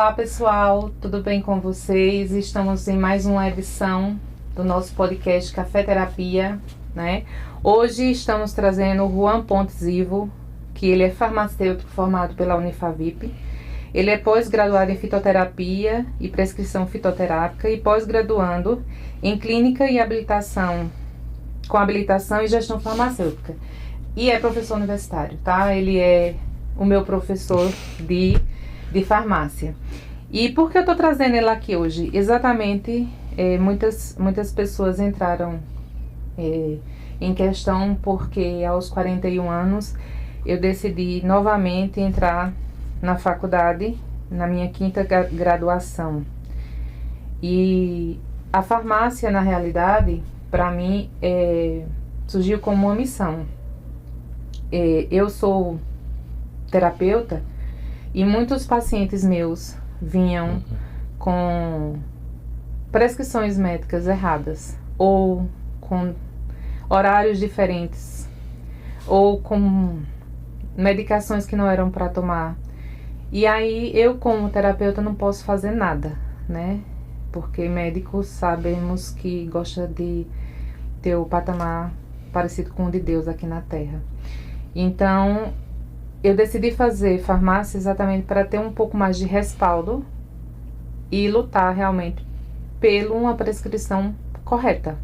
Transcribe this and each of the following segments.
Olá pessoal, tudo bem com vocês? Estamos em mais uma edição do nosso podcast Café Terapia, né? Hoje estamos trazendo o Juan Pontes Ivo, que ele é farmacêutico formado pela Unifavip. Ele é pós-graduado em fitoterapia e prescrição fitoterápica e pós-graduando em clínica e habilitação, com habilitação e gestão farmacêutica. E é professor universitário, tá? Ele é o meu professor de farmácia. E por que eu tô trazendo ele aqui hoje? Exatamente, muitas pessoas entraram em questão porque aos 41 anos eu decidi novamente entrar na faculdade, na minha 5ª graduação. E a farmácia, na realidade, para mim, surgiu como uma missão. Eu sou terapeuta e muitos pacientes meus vinham com prescrições médicas erradas, ou com horários diferentes, ou com medicações que não eram para tomar. E aí eu, como terapeuta, não posso fazer nada, né? Porque médicos sabemos que gosta de ter o patamar parecido com o de Deus aqui na Terra. Então, eu decidi fazer farmácia exatamente para ter um pouco mais de respaldo e lutar realmente por uma prescrição correta.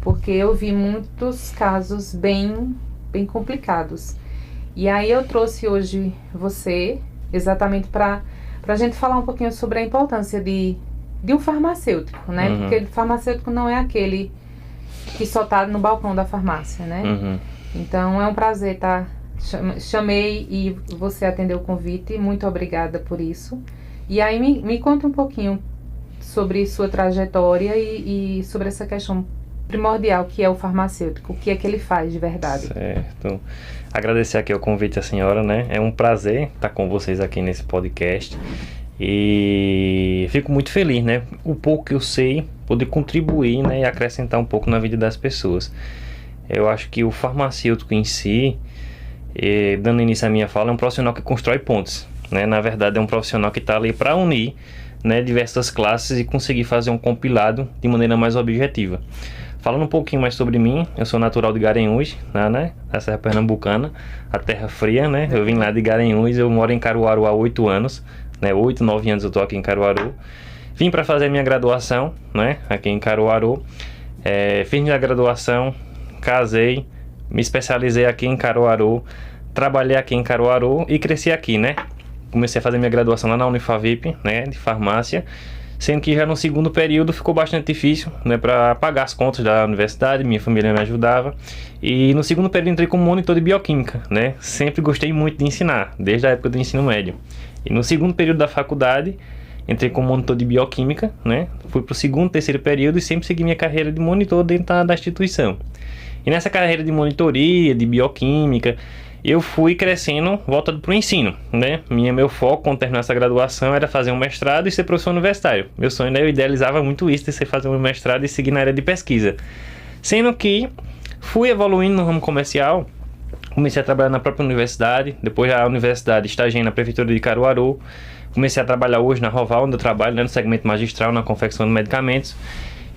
Porque eu vi muitos casos bem complicados. E aí eu trouxe hoje você exatamente para a gente falar um pouquinho sobre a importância de um farmacêutico, né? Porque o farmacêutico não é aquele que só tá no balcão da farmácia, né? Então é um prazer estar... Chamei e você atendeu o convite, muito obrigada por isso. E aí me conta um pouquinho sobre sua trajetória e sobre essa questão primordial que é o farmacêutico, o que é que ele faz de verdade. Certo. Agradecer aqui o convite à senhora, né? É um prazer estar com vocês aqui nesse podcast e fico muito feliz, né? O pouco que eu sei, poder contribuir, né? E acrescentar um pouco na vida das pessoas. Eu acho que o farmacêutico em si, dando início à minha fala, é um profissional que constrói pontes, né? Na verdade é um profissional que está ali para unir, né, diversas classes e conseguir fazer um compilado de maneira mais objetiva. Falando um pouquinho mais sobre mim, eu sou natural de Garanhuns, né, da Serra Pernambucana, a terra fria, né? Eu vim lá de Garanhuns, eu moro em Caruaru há 8 anos, né? 8, 9 anos eu tô aqui em Caruaru. Vim para fazer minha graduação, né, aqui em Caruaru. Fiz minha graduação, casei, me especializei aqui em Caruaru, trabalhei aqui em Caruaru e cresci aqui, né? Comecei a fazer minha graduação lá na Unifavip, né, de farmácia, sendo que já no segundo período ficou bastante difícil, né, para pagar as contas da universidade, minha família me ajudava. E no segundo período entrei como monitor de bioquímica, né? Sempre gostei muito de ensinar, desde a época do ensino médio. E no segundo período da faculdade, entrei como monitor de bioquímica, né? Fui para o segundo, terceiro período e sempre segui minha carreira de monitor dentro da instituição. E nessa carreira de monitoria, de bioquímica, eu fui crescendo voltado para o ensino, né? Meu foco, quando terminar essa graduação, era fazer um mestrado e ser professor universitário. Meu sonho, né? Eu idealizava muito isso, de fazer um mestrado e seguir na área de pesquisa. Sendo que fui evoluindo no ramo comercial, comecei a trabalhar na própria universidade, depois da universidade estagiei na prefeitura de Caruaru, comecei a trabalhar hoje na Roval, onde eu trabalho, né, no segmento magistral, na confecção de medicamentos.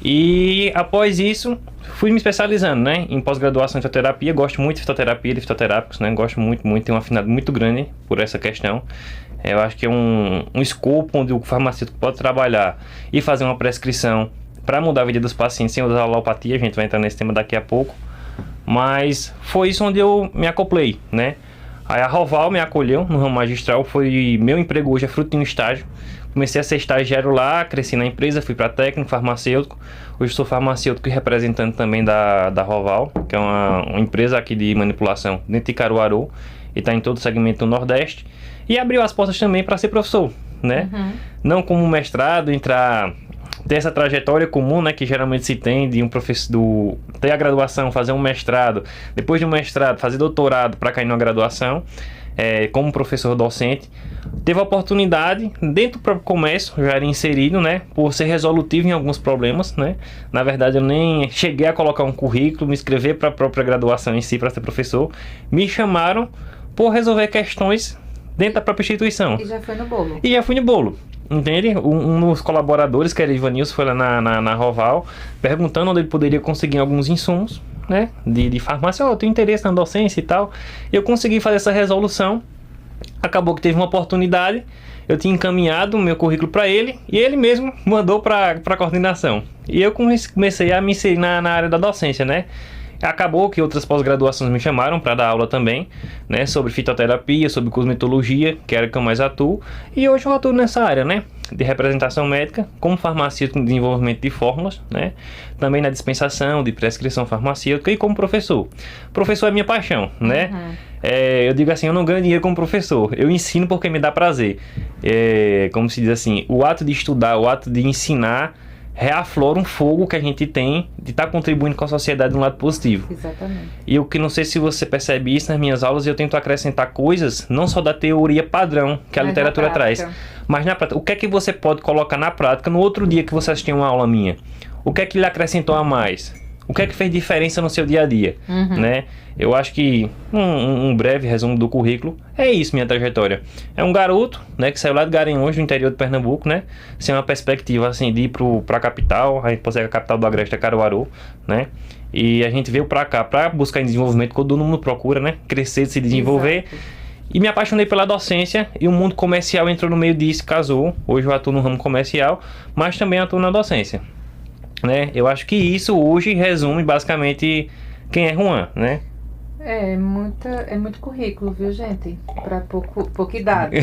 E após isso, fui me especializando, né, em pós-graduação em fitoterapia. Gosto muito de fitoterapia, de fitoterápicos, né, gosto muito, tenho uma afinidade muito grande por essa questão. Eu acho que é um escopo onde o farmacêutico pode trabalhar e fazer uma prescrição para mudar a vida dos pacientes sem usar alopatia. A gente vai entrar nesse tema daqui a pouco. Mas foi isso onde eu me acoplei, né. Aí a Roval me acolheu no ramo magistral, foi meu emprego hoje, é fruto de um estágio. Comecei a ser estagiário lá, cresci na empresa, fui para técnico farmacêutico. Hoje sou farmacêutico e representante também da Roval, que é uma empresa aqui de manipulação dentro de Caruaru e está em todo o segmento do Nordeste. E abriu as portas também para ser professor, né? Não como mestrado, ter essa trajetória comum, né, que geralmente se tem de um professor ter a graduação, fazer um mestrado, depois de um mestrado fazer doutorado para cair numa graduação. Como professor docente, teve a oportunidade, dentro do próprio comércio, já era inserido, né, por ser resolutivo em alguns problemas, né. Na verdade eu nem cheguei a colocar um currículo, me inscrever para a própria graduação em si, para ser professor. Me chamaram por resolver questões dentro da própria instituição. E já foi no bolo. E já fui no bolo. Entende? Um dos colaboradores, que era Ivanilson, foi lá na Roval, perguntando onde ele poderia conseguir alguns insumos, né? De farmácia. Eu tenho interesse na docência e tal. Eu consegui fazer essa resolução. Acabou que teve uma oportunidade. Eu tinha encaminhado o meu currículo para ele e ele mesmo mandou para a coordenação. E eu comecei a me inserir na área da docência, né? Acabou que outras pós-graduações me chamaram para dar aula também, né? Sobre fitoterapia, sobre cosmetologia, que era que eu mais atuo. E hoje eu atuo nessa área, né? De representação médica, como farmacêutico no desenvolvimento de fórmulas, né? Também na dispensação de prescrição farmacêutica e como professor. Professor é minha paixão, né? Eu digo assim, eu não ganho dinheiro como professor, eu ensino porque me dá prazer. Como se diz assim, o ato de estudar, o ato de ensinar, reaflora um fogo que a gente tem de estar contribuindo com a sociedade de um lado positivo. Exatamente. E eu que não sei se você percebe isso nas minhas aulas, eu tento acrescentar coisas, não só da teoria padrão que a literatura traz, mas na prática. O que é que você pode colocar na prática no outro dia que você assistiu uma aula minha? O que é que lhe acrescentou a mais? O que é que fez diferença no seu dia a dia? Né? Eu acho que um breve resumo do currículo é isso, minha trajetória. É um garoto, né, que saiu lá de Garanhuns, do interior de Pernambuco, né? Sem uma perspectiva assim de ir para a capital. A gente possui a capital do Agreste é Caruaru, né? E a gente veio para cá para buscar em desenvolvimento, que todo mundo procura, né? Crescer, se desenvolver. Exato. E me apaixonei pela docência e o mundo comercial entrou no meio disso, casou. Hoje eu atuo no ramo comercial, mas também atuo na docência. Né? Eu acho que isso hoje resume basicamente quem é Juan, né? É muito currículo, viu, gente? Para pouca idade.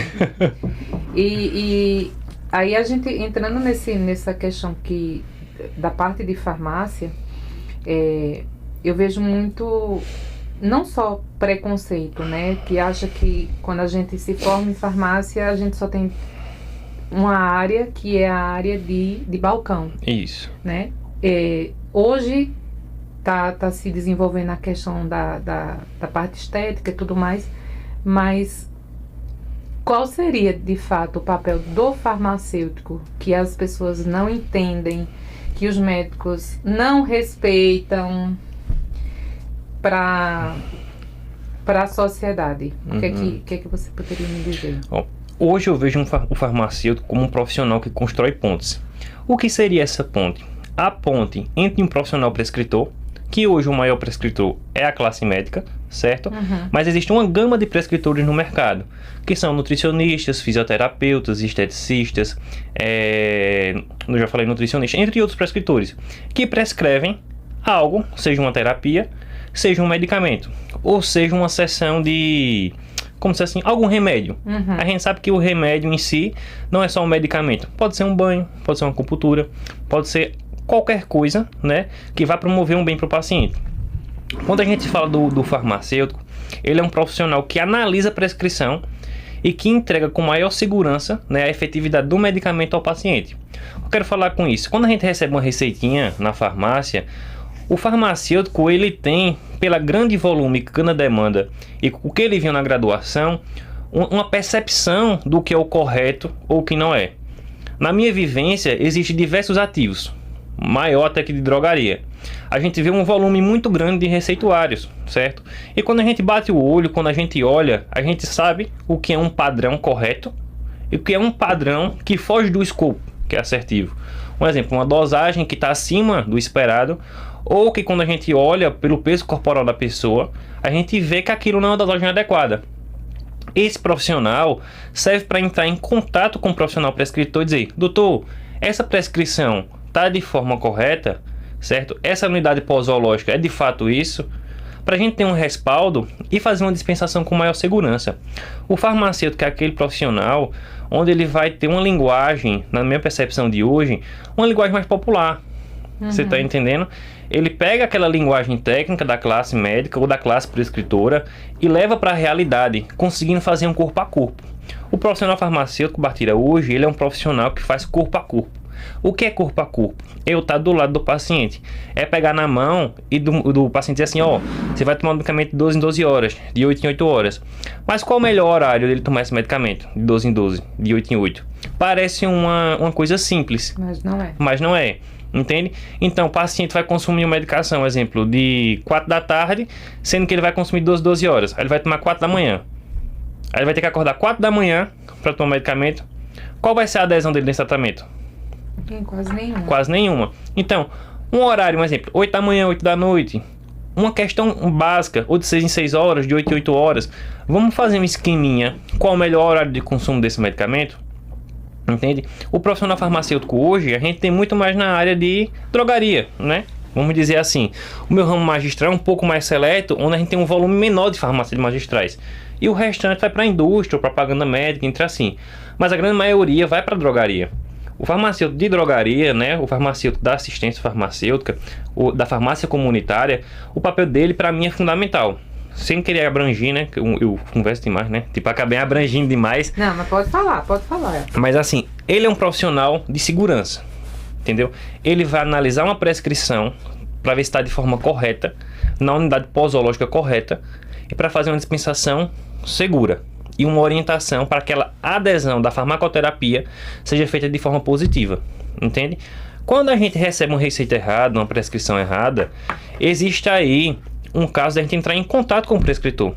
e aí a gente entrando nessa questão que da parte de farmácia, eu vejo muito, não só preconceito, né? Que acha que quando a gente se forma em farmácia, a gente só tem uma área que é a área de balcão. Isso. Né? Hoje tá se desenvolvendo a questão da parte estética e tudo mais, mas qual seria de fato o papel do farmacêutico que as pessoas não entendem, que os médicos não respeitam para a sociedade? O que é que você poderia me dizer? Hoje eu vejo o farmacêutico como um profissional que constrói pontes. O que seria essa ponte? A ponte entre um profissional prescritor, que hoje o maior prescritor é a classe médica, certo? Mas existe uma gama de prescritores no mercado, que são nutricionistas, fisioterapeutas, esteticistas, eu já falei nutricionista, entre outros prescritores, que prescrevem algo, seja uma terapia, seja um medicamento, ou seja uma sessão de, como se assim, algum remédio. A gente sabe que o remédio em si não é só um medicamento. Pode ser um banho, pode ser uma acupuntura, pode ser qualquer coisa, né, que vai promover um bem para o paciente. Quando a gente fala do farmacêutico, ele é um profissional que analisa a prescrição e que entrega com maior segurança, né, a efetividade do medicamento ao paciente. Eu quero falar com isso. Quando a gente recebe uma receitinha na farmácia, o farmacêutico, ele tem, pela grande volume, grande demanda e o que ele viu na graduação, uma percepção do que é o correto ou o que não é. Na minha vivência, existem diversos ativos, maior até que de drogaria. A gente vê um volume muito grande de receituários, certo? E quando a gente bate o olho, quando a gente olha, a gente sabe o que é um padrão correto e o que é um padrão que foge do escopo, que é assertivo. Um exemplo, uma dosagem que está acima do esperado, ou que quando a gente olha pelo peso corporal da pessoa, a gente vê que aquilo não é uma dosagem adequada. Esse profissional serve para entrar em contato com o profissional prescritor e dizer: doutor, essa prescrição está de forma correta, certo? Essa unidade posológica é de fato isso? Para a gente ter um respaldo e fazer uma dispensação com maior segurança. O farmacêutico é aquele profissional onde ele vai ter uma linguagem, na minha percepção de hoje, uma linguagem mais popular. Você está entendendo? Ele pega aquela linguagem técnica da classe médica ou da classe prescritora e leva para a realidade, conseguindo fazer um corpo a corpo. O profissional farmacêutico, Bartira, hoje, ele é um profissional que faz corpo a corpo. O que é corpo a corpo? Eu estar do lado do paciente. É pegar na mão e do paciente dizer assim: ó, você vai tomar o medicamento de 12 em 12 horas, de 8 em 8 horas. Mas qual o melhor horário dele tomar esse medicamento? De 12 em 12, de 8 em 8. Parece uma coisa simples. Mas não é. Entende? Então o paciente vai consumir uma medicação, exemplo, de 4 da tarde, sendo que ele vai consumir 12 horas. Aí ele vai tomar 4 da manhã. Aí ele vai ter que acordar 4 da manhã para tomar medicamento. Qual vai ser a adesão dele nesse tratamento? Quase nenhuma. Quase nenhuma. Então, um horário, um exemplo, 8 da manhã, 8 da noite. Uma questão básica, ou de 6 em 6 horas, de 8 em 8 horas. Vamos fazer um esqueminha. Qual o melhor horário de consumo desse medicamento? Entende? O profissional farmacêutico hoje, a gente tem muito mais na área de drogaria, né? Vamos dizer assim, o meu ramo magistral é um pouco mais seleto, onde a gente tem um volume menor de farmácia de magistrais. E o restante vai para a indústria, propaganda médica, entre assim. Mas a grande maioria vai para a drogaria. O farmacêutico de drogaria, né, o farmacêutico da assistência farmacêutica, o da farmácia comunitária, o papel dele para mim é fundamental. Sem querer abranger, né, eu converso demais, né, tipo, acabei abrangindo demais. Não, mas pode falar. Mas assim, ele é um profissional de segurança, entendeu? Ele vai analisar uma prescrição para ver se está de forma correta, na unidade posológica correta, e para fazer uma dispensação segura. E uma orientação para que aquela adesão da farmacoterapia seja feita de forma positiva, entende? Quando a gente recebe uma receita errada, uma prescrição errada, existe aí um caso da gente entrar em contato com o prescritor.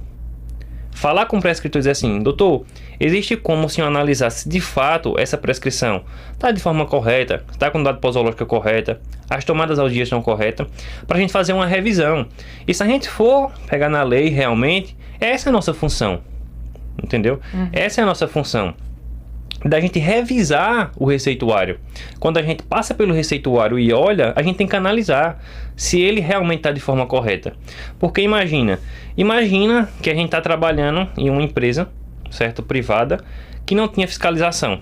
Falar com o prescritor e dizer assim, doutor, existe como o senhor analisar se de fato essa prescrição está de forma correta, está com a unidade posológica correta, as tomadas ao dia estão corretas, para a gente fazer uma revisão. E se a gente for pegar na lei realmente, essa é a nossa função. Entendeu? Essa é a nossa função. Da gente revisar o receituário. Quando a gente passa pelo receituário e olha, a gente tem que analisar se ele realmente está de forma correta. Porque imagina que a gente está trabalhando em uma empresa, certo, privada, que não tinha fiscalização.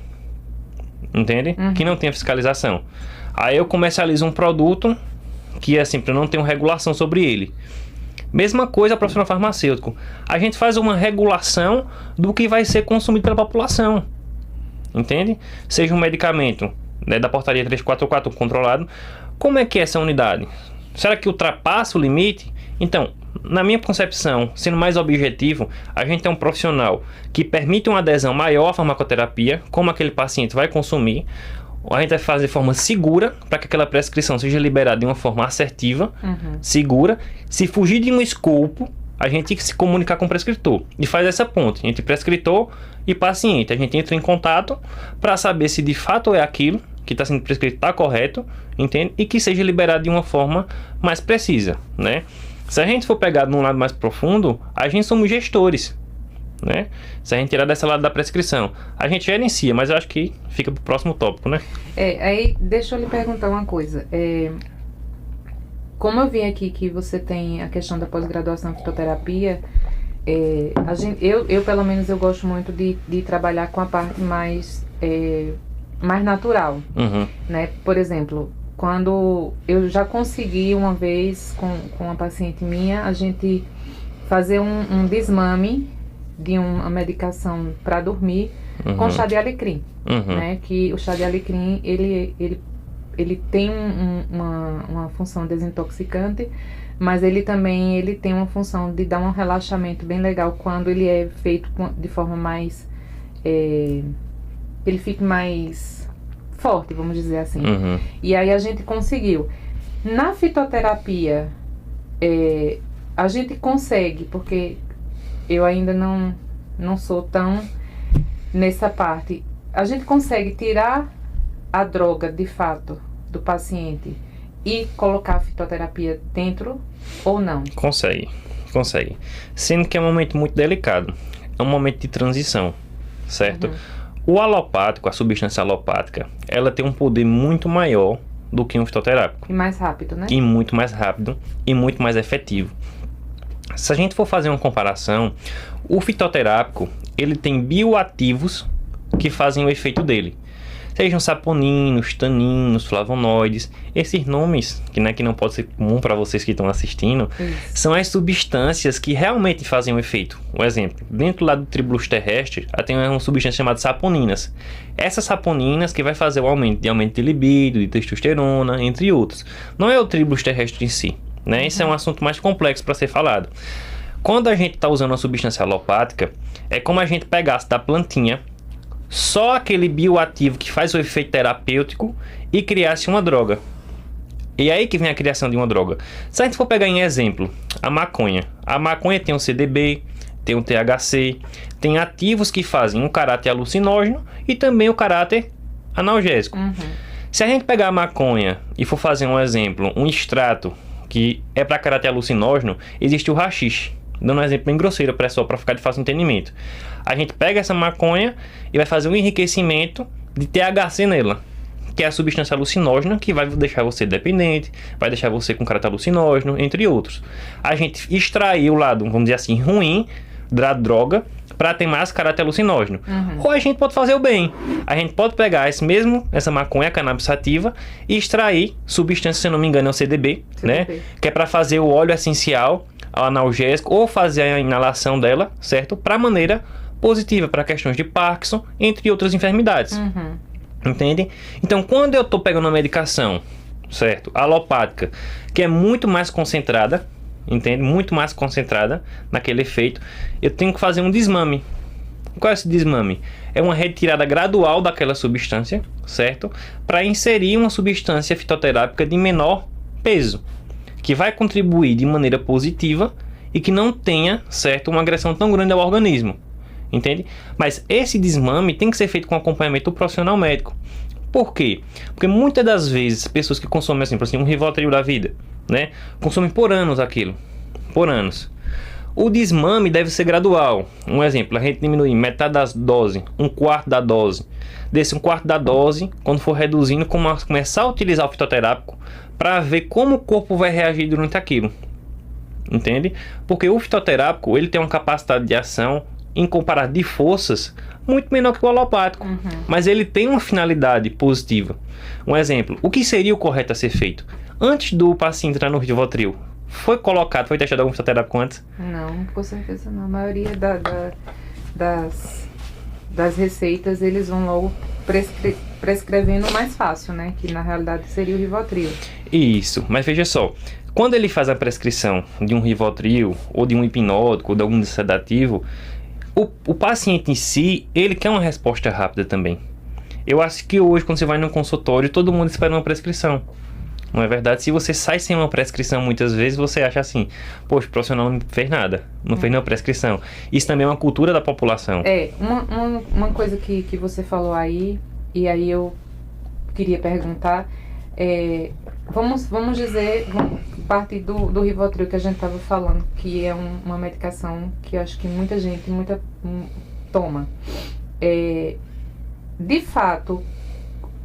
Entende? Que não tinha fiscalização. Aí eu comercializo um produto que assim, eu não tenho regulação sobre ele. Mesma coisa profissional farmacêutico. A gente faz uma regulação do que vai ser consumido pela população. Entende? Seja um medicamento, né, da portaria 3441 controlado. Como é que é essa unidade? Será que ultrapassa o limite? Então, na minha concepção, sendo mais objetivo, a gente é um profissional que permite uma adesão maior à farmacoterapia, como aquele paciente vai consumir. A gente vai fazer de forma segura para que aquela prescrição seja liberada de uma forma assertiva, segura. Se fugir de um escopo, a gente tem que se comunicar com o prescritor e faz essa ponte entre prescritor e paciente. A gente entra em contato para saber se de fato é aquilo que está sendo prescrito está correto, entende? E que seja liberado de uma forma mais precisa, né? Se a gente for pegar de um lado mais profundo, a gente somos gestores, né? Se a gente tirar dessa lado da prescrição, a gente gerencia, mas eu acho que fica pro próximo tópico, né? Aí deixa eu lhe perguntar uma coisa. Como eu vi aqui que você tem a questão da pós-graduação em fitoterapia, eu pelo menos eu gosto muito de trabalhar com a parte mais natural, né? Por exemplo, quando eu já consegui uma vez com uma paciente minha, a gente fazer um desmame de uma medicação para dormir com chá de alecrim, né? Que o chá de alecrim, ele tem uma função desintoxicante, mas ele também tem uma função de dar um relaxamento bem legal quando ele é feito de forma mais... ele fica mais forte, vamos dizer assim. E aí a gente conseguiu. Na fitoterapia, a gente consegue, porque eu ainda não sou tão nessa parte. A gente consegue tirar a droga, de fato, do paciente e colocar a fitoterapia dentro ou não? Consegue. Sendo que é um momento muito delicado. É um momento de transição, certo? O alopático, a substância alopática, ela tem um poder muito maior do que um fitoterápico. E mais rápido, né? E muito mais rápido e muito mais efetivo. Se a gente for fazer uma comparação, o fitoterápico, ele tem bioativos que fazem o efeito dele. Sejam saponinos, taninos, flavonoides. Esses nomes, que não pode ser comum para vocês que estão assistindo, são as substâncias que realmente fazem o efeito. Um exemplo, dentro lá do tribulus terrestre, tem uma substância chamada saponinas. Essas saponinas que vai fazer o aumento de libido, de testosterona, entre outros. Não é o tribulus terrestre em si, né? Esse é um assunto mais complexo para ser falado. Quando a gente está usando uma substância alopática, é como a gente pegasse da plantinha só aquele bioativo que faz o efeito terapêutico e criasse uma droga. E aí que vem a criação de uma droga. Se a gente for pegar em exemplo, a maconha. A maconha tem um CDB, tem o THC, tem ativos que fazem um caráter alucinógeno e também o caráter analgésico. Se a gente pegar a maconha e for fazer um exemplo, um extrato que é para caráter alucinógeno, existe o haxixe. Dando um exemplo bem grosseiro para ficar de fácil entendimento. A gente pega essa maconha e vai fazer um enriquecimento de THC nela, que é a substância alucinógena que vai deixar você dependente, vai deixar você com caráter alucinógeno, entre outros. A gente extraiu o lado, vamos dizer assim, ruim da droga para ter mais caráter alucinógeno. Ou a gente pode fazer o bem. A gente pode pegar essa maconha, a cannabis sativa, e extrair substância, se eu não me engano, é o CBD, né? Que é para fazer o óleo essencial, o analgésico, ou fazer a inalação dela, certo? Para maneira positiva, para questões de Parkinson, entre outras enfermidades. Entende? Então, quando eu estou pegando uma medicação, certo? Alopática, que é muito mais concentrada, entende? Muito mais concentrada naquele efeito, eu tenho que fazer um desmame. Qual é esse desmame? É uma retirada gradual daquela substância, certo? Para inserir uma substância fitoterápica de menor peso, que vai contribuir de maneira positiva e que não tenha, certo, uma agressão tão grande ao organismo. Entende? Mas esse desmame tem que ser feito com acompanhamento do profissional médico. Por quê? Porque muitas das vezes, pessoas que consomem, assim, por exemplo, um Rivotril da vida, né? Consomem por anos aquilo. Por anos. O desmame deve ser gradual. Um exemplo, a gente diminui metade da dose, um quarto da dose. Desse um quarto da dose, quando for reduzindo, começar a utilizar o fitoterápico para ver como o corpo vai reagir durante aquilo. Entende? Porque o fitoterápico, ele tem uma capacidade de ação, em comparado de forças, muito menor que o alopático. Mas ele tem uma finalidade positiva. Um exemplo, o que seria o correto a ser feito? Antes do paciente entrar no Rivotril, foi testado algum fitoterápico antes? Não, com certeza não. A maioria das receitas, eles vão logo prescrevendo o mais fácil, né? Que na realidade seria o Rivotril. Isso, mas veja só, quando ele faz a prescrição de um Rivotril, ou de um hipnótico, ou de algum sedativo, o paciente em si, ele quer uma resposta rápida também. Eu acho que hoje, quando você vai num consultório, todo mundo espera uma prescrição. Não é verdade? Se você sai sem uma prescrição, muitas vezes você acha assim, poxa, o profissional não fez nada, não fez nenhuma prescrição. Isso também é uma cultura da população. Uma coisa que você falou aí, e aí eu queria perguntar, vamos dizer, parte do Rivotril que a gente estava falando, que é uma medicação que eu acho que muita gente toma. De fato,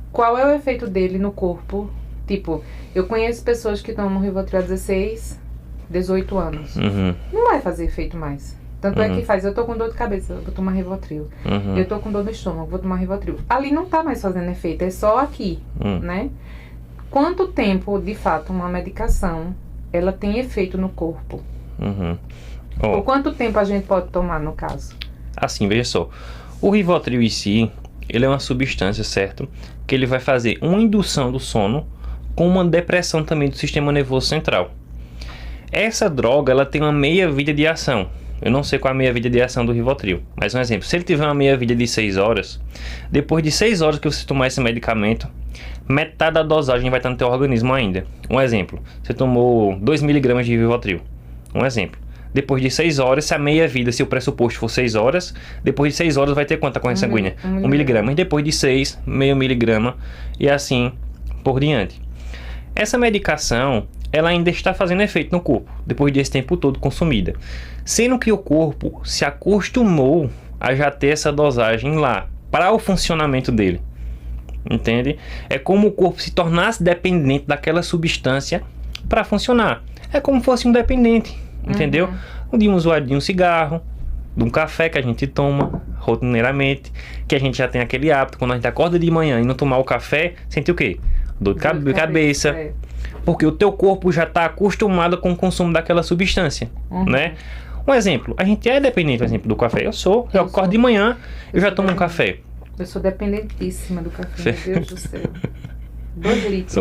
qual é o efeito dele no corpo? Tipo, eu conheço pessoas que tomam Rivotril há 16, 18 anos. Não vai fazer efeito mais. Tanto é que faz, eu tô com dor de cabeça, vou tomar Rivotril. Eu tô com dor no estômago, vou tomar Rivotril. Ali não tá mais fazendo efeito, é só aqui, né? Quanto tempo, de fato, uma medicação, ela tem efeito no corpo? Por quanto tempo a gente pode tomar, no caso? Assim, veja só. O Rivotril em si, ele é uma substância, certo? Que ele vai fazer uma indução do sono com uma depressão também do sistema nervoso central. Essa droga, ela tem uma meia-vida de ação. Eu não sei qual é a meia-vida de ação do Rivotril, mas um exemplo, se ele tiver uma meia-vida de 6 horas, depois de 6 horas que você tomar esse medicamento, metade da dosagem vai estar no teu organismo ainda. Um exemplo, você tomou 2 mg de Rivotril. Um exemplo, depois de 6 horas, se a meia-vida, se o pressuposto for 6 horas, depois de 6 horas vai ter quanta corrente sanguínea? 1 miligrama. E depois de 6, meio miligrama, e assim por diante. Essa medicação, ela ainda está fazendo efeito no corpo, depois desse tempo todo consumida. Sendo que o corpo se acostumou a já ter essa dosagem lá, para o funcionamento dele. Entende? É como o corpo se tornasse dependente daquela substância para funcionar. É como se fosse um dependente, entendeu? De um usuário de um cigarro, de um café que a gente toma rotineiramente, que a gente já tem aquele hábito, quando a gente acorda de manhã e não tomar o café, sente o quê? Dor de cabeça. Porque o teu corpo já está acostumado com o consumo daquela substância, né? Um exemplo, a gente é dependente, por exemplo, do café. Eu acordo de manhã, eu já tomo um café. Eu sou dependentíssima do café, meu Deus do céu. 2 litros.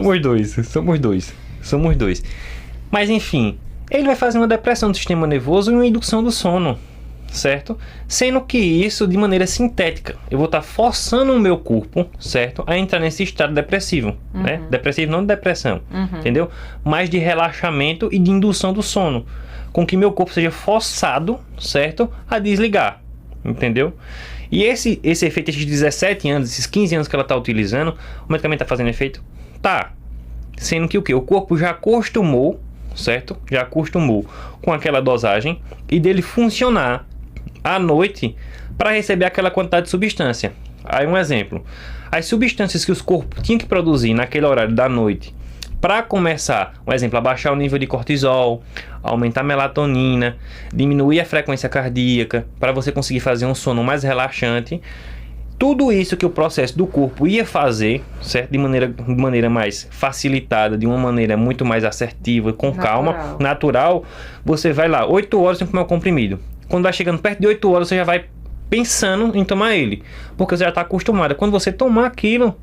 Somos dois. Mas enfim, ele vai fazer uma depressão do sistema nervoso e uma indução do sono, certo? Sendo que isso de maneira sintética. Eu vou estar forçando o meu corpo, certo? A entrar nesse estado depressivo, né? Depressivo não de depressão, entendeu? Mas de relaxamento e de indução do sono. com que meu corpo seja forçado, certo? A desligar, entendeu? E esse efeito, esses 17 anos, esses 15 anos que ela está utilizando, o medicamento está fazendo efeito? Tá. Sendo que o quê? O corpo já acostumou, certo? Já acostumou com aquela dosagem e dele funcionar à noite para receber aquela quantidade de substância. Aí um exemplo. As substâncias que os corpos tinham que produzir naquele horário da noite para começar, um exemplo, abaixar o nível de cortisol, aumentar a melatonina, diminuir a frequência cardíaca, para você conseguir fazer um sono mais relaxante. Tudo isso que o processo do corpo ia fazer, certo? De maneira mais facilitada, de uma maneira muito mais assertiva, com calma, natural, você vai lá, 8 horas sem comer o comprimido. Quando vai chegando perto de 8 horas, você já vai pensando em tomar ele, porque você já está acostumado. Quando você tomar aquilo,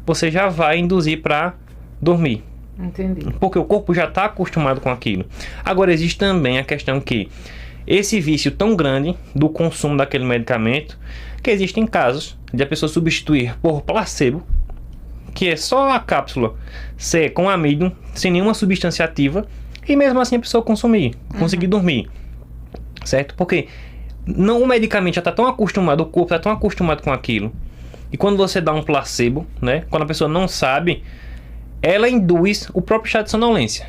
você já vai induzir para dormir. Entendi. Porque o corpo já está acostumado com aquilo. Agora, existe também a questão que esse vício tão grande do consumo daquele medicamento, que existem casos de a pessoa substituir por placebo, que é só a cápsula ser com amido, sem nenhuma substância ativa, e mesmo assim a pessoa conseguir dormir, certo? Porque o medicamento já está tão acostumado, o corpo está tão acostumado com aquilo, e quando você dá um placebo, né, quando a pessoa não sabe, ela induz o próprio estado de sonolência.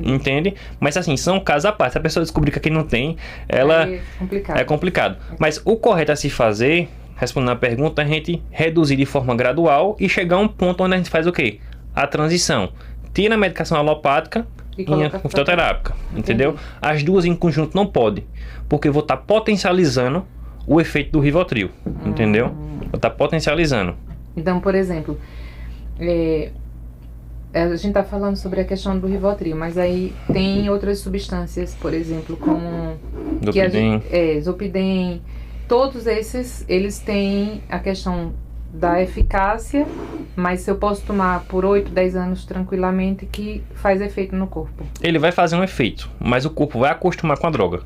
Entende? Mas assim, são casos à parte. Se a pessoa descobrir que aqui não tem, é complicado. Mas o correto a se fazer, respondendo a pergunta, é a gente reduzir de forma gradual e chegar a um ponto onde a gente faz o quê? A transição. Tira a medicação alopática e a fitoterápica. Entendeu? As duas em conjunto não pode, porque eu vou estar potencializando o efeito do Rivotril. Entendeu? Vou estar potencializando. Então, por exemplo, a gente tá falando sobre a questão do Rivotril, mas aí tem outras substâncias, por exemplo, como Zolpidem. Todos esses, eles têm a questão da eficácia, mas se eu posso tomar por 8, 10 anos tranquilamente, que faz efeito no corpo. Ele vai fazer um efeito, mas o corpo vai acostumar com a droga.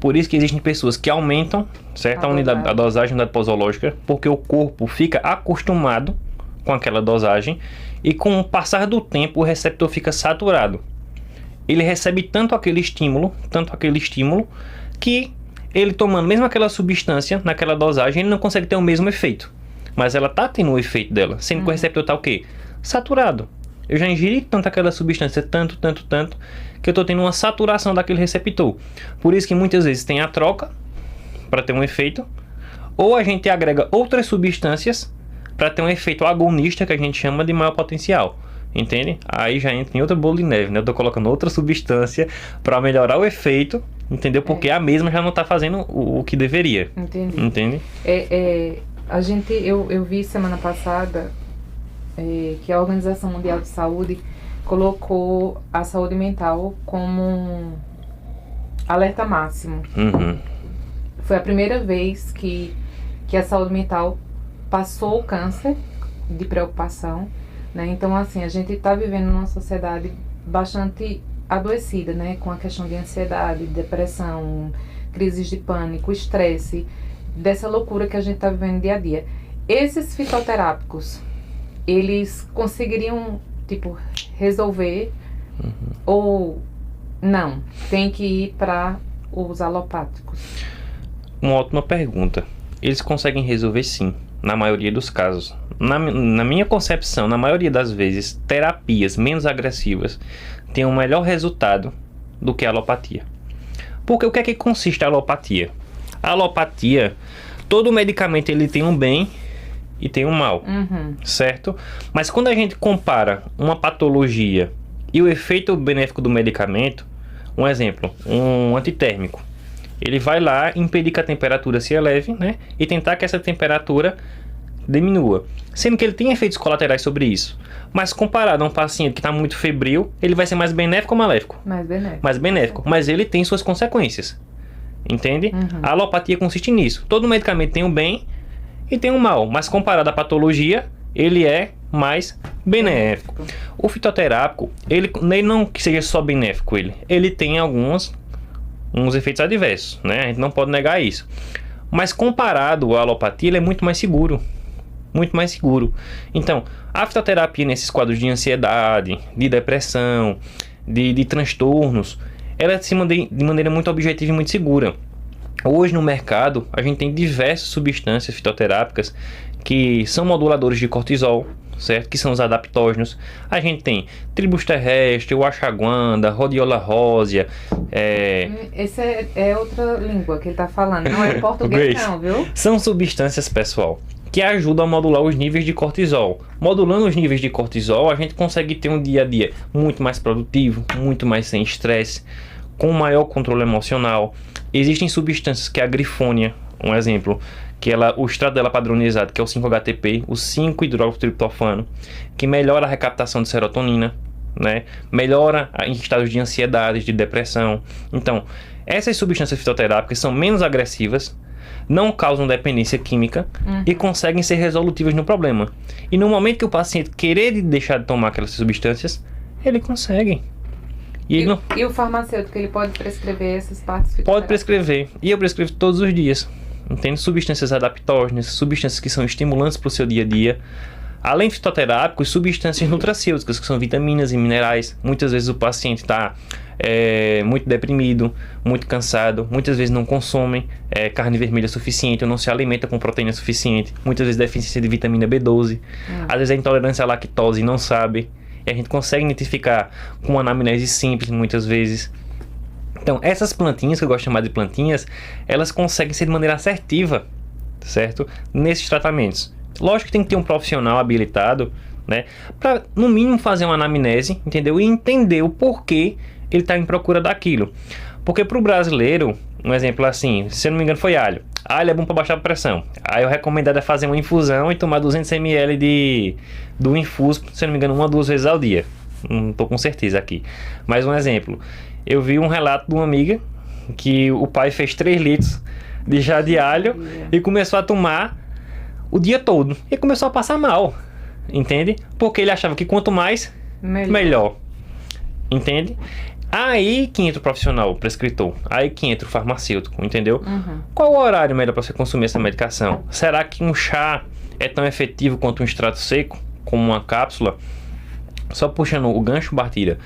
Por isso que existem pessoas que aumentam, certo, a dosagem da posológica, porque o corpo fica acostumado com aquela dosagem. E com o passar do tempo, o receptor fica saturado. Ele recebe tanto aquele estímulo, que ele tomando mesmo aquela substância, naquela dosagem, ele não consegue ter o mesmo efeito. Mas ela tá tendo o efeito dela, sendo que o receptor tá o quê? Saturado. Eu já ingeri tanto aquela substância, tanto, que eu tô tendo uma saturação daquele receptor. Por isso que muitas vezes tem a troca, para ter um efeito, ou a gente agrega outras substâncias, para ter um efeito agonista que a gente chama de maior potencial, entende? Aí já entra em outro bolo de neve, né? Eu tô colocando outra substância para melhorar o efeito, entendeu? Porque a mesma já não tá fazendo o que deveria. Entende? Eu vi semana passada que a Organização Mundial de Saúde colocou a saúde mental como um alerta máximo. Foi a primeira vez que a saúde mental passou o câncer de preocupação, né? Então, assim, a gente está vivendo numa sociedade bastante adoecida, né? Com a questão de ansiedade, depressão, crises de pânico, estresse, dessa loucura que a gente está vivendo dia a dia. Esses fitoterápicos, eles conseguiriam, resolver ou não? Tem que ir para os alopáticos? Uma ótima pergunta. Eles conseguem resolver sim. Na maioria dos casos. Na minha concepção, na maioria das vezes, terapias menos agressivas têm um melhor resultado do que a alopatia. Porque o que é que consiste a alopatia? A alopatia, todo medicamento ele tem um bem e tem um mal, certo? Mas quando a gente compara uma patologia e o efeito benéfico do medicamento, um exemplo, um antitérmico, ele vai lá impedir que a temperatura se eleve, né? E tentar que essa temperatura diminua. Sendo que ele tem efeitos colaterais sobre isso. Mas comparado a um paciente que está muito febril, ele vai ser mais benéfico ou maléfico? Mais benéfico. Mas ele tem suas consequências. Entende? A alopatia consiste nisso. Todo medicamento tem um bem e tem um mal. Mas comparado à patologia, ele é mais benéfico. O fitoterápico, ele não que seja só benéfico, ele tem uns efeitos adversos, né? A gente não pode negar isso. Mas comparado à alopatia, ele é muito mais seguro. Muito mais seguro. Então, a fitoterapia nesses quadros de ansiedade, de depressão, de transtornos, ela se mantém de maneira muito objetiva e muito segura. Hoje no mercado, a gente tem diversas substâncias fitoterápicas que são moduladores de cortisol, certo? Que são os adaptógenos. A gente tem tribus terrestre, o ashwagandha, rhodiola rósea. Esse é outra língua que ele tá falando, não é português não, viu? São substâncias, pessoal, que ajudam a modular os níveis de cortisol. Modulando os níveis de cortisol, a gente consegue ter um dia a dia muito mais produtivo, muito mais sem estresse, com maior controle emocional. Existem substâncias que é a grifônia, um exemplo, que o extrato dela padronizado, que é o 5-HTP, o 5-hidroxitriptofano, que melhora a recaptação de serotonina, né? Melhora em estados de ansiedade, de depressão. Então, essas substâncias fitoterápicas são menos agressivas, não causam dependência química e conseguem ser resolutivas no problema. E no momento que o paciente querer deixar de tomar aquelas substâncias, ele consegue. E o farmacêutico, ele pode prescrever essas partes fitoterápicas? Pode prescrever. E eu prescrevo todos os dias. Entende? Substâncias adaptógenas, substâncias que são estimulantes para o seu dia a dia. Além de fitoterápicos, substâncias nutracêuticas, que são vitaminas e minerais. Muitas vezes o paciente está muito deprimido, muito cansado. Muitas vezes não consomem carne vermelha suficiente, ou não se alimenta com proteína suficiente. Muitas vezes deficiência de vitamina B12. Às vezes é intolerância à lactose e não sabe. E a gente consegue identificar com uma anamnese simples, muitas vezes. Então, essas plantinhas, que eu gosto de chamar de plantinhas, elas conseguem ser de maneira assertiva, certo? Nesses tratamentos. Lógico que tem que ter um profissional habilitado, né? Para, no mínimo, fazer uma anamnese, entendeu? E entender o porquê ele está em procura daquilo. Porque para o brasileiro, um exemplo assim, se eu não me engano foi alho. Alho é bom para baixar a pressão. Aí o recomendado é fazer uma infusão e tomar 200 ml do infuso, se eu não me engano, 1 ou 2 vezes ao dia. Não estou com certeza aqui. Mas um exemplo. Eu vi um relato de uma amiga que o pai fez 3 litros de chá de alho e começou a tomar o dia todo. E começou a passar mal, entende? Porque ele achava que quanto mais, melhor. Entende? Aí que entra o profissional, o prescritor. Aí que entra o farmacêutico, entendeu? Qual o horário melhor para você consumir essa medicação? Será que um chá é tão efetivo quanto um extrato seco, como uma cápsula? Só puxando o gancho, Bartira.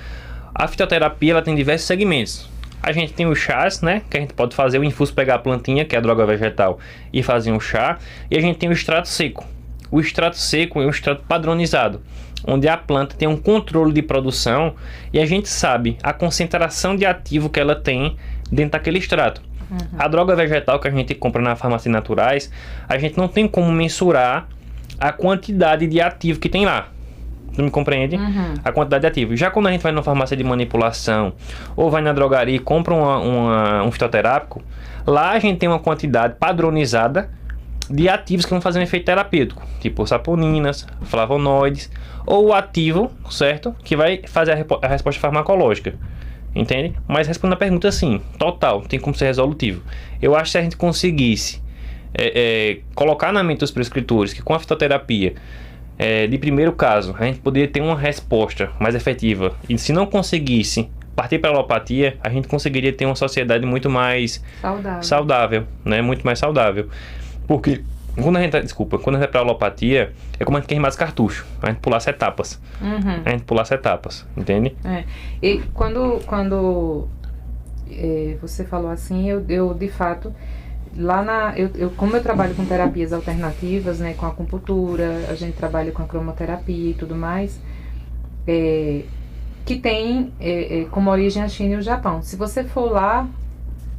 A fitoterapia, ela tem diversos segmentos. A gente tem os chás, né? Que a gente pode fazer o infuso, pegar a plantinha, que é a droga vegetal, e fazer um chá. E a gente tem o extrato seco. O extrato seco é um extrato padronizado, onde a planta tem um controle de produção e a gente sabe a concentração de ativo que ela tem dentro daquele extrato. A droga vegetal que a gente compra na farmácia naturais, a gente não tem como mensurar a quantidade de ativo que tem lá. Tu me compreende? A quantidade de ativo. Já quando a gente vai na farmácia de manipulação ou vai na drogaria e compra um fitoterápico, lá a gente tem uma quantidade padronizada de ativos que vão fazer um efeito terapêutico, tipo saponinas, flavonoides, ou o ativo, certo? Que vai fazer a resposta farmacológica. Entende? Mas respondendo a pergunta assim, total, tem como ser resolutivo. Eu acho que se a gente conseguisse colocar na mente dos prescritores que com a fitoterapia, de primeiro caso, a gente poderia ter uma resposta mais efetiva. E se não conseguisse partir para a alopatia, a gente conseguiria ter uma sociedade muito mais saudável, né? Muito mais saudável. Porque quando a gente vai para a alopatia, é como a gente queimar os cartuchos. A gente pulasse etapas. A gente pulasse etapas, entende? E quando você falou assim, eu de fato... como eu trabalho com terapias alternativas, né, com acupuntura, a gente trabalha com a cromoterapia e tudo mais, que tem como origem a China e o Japão. Se você for lá,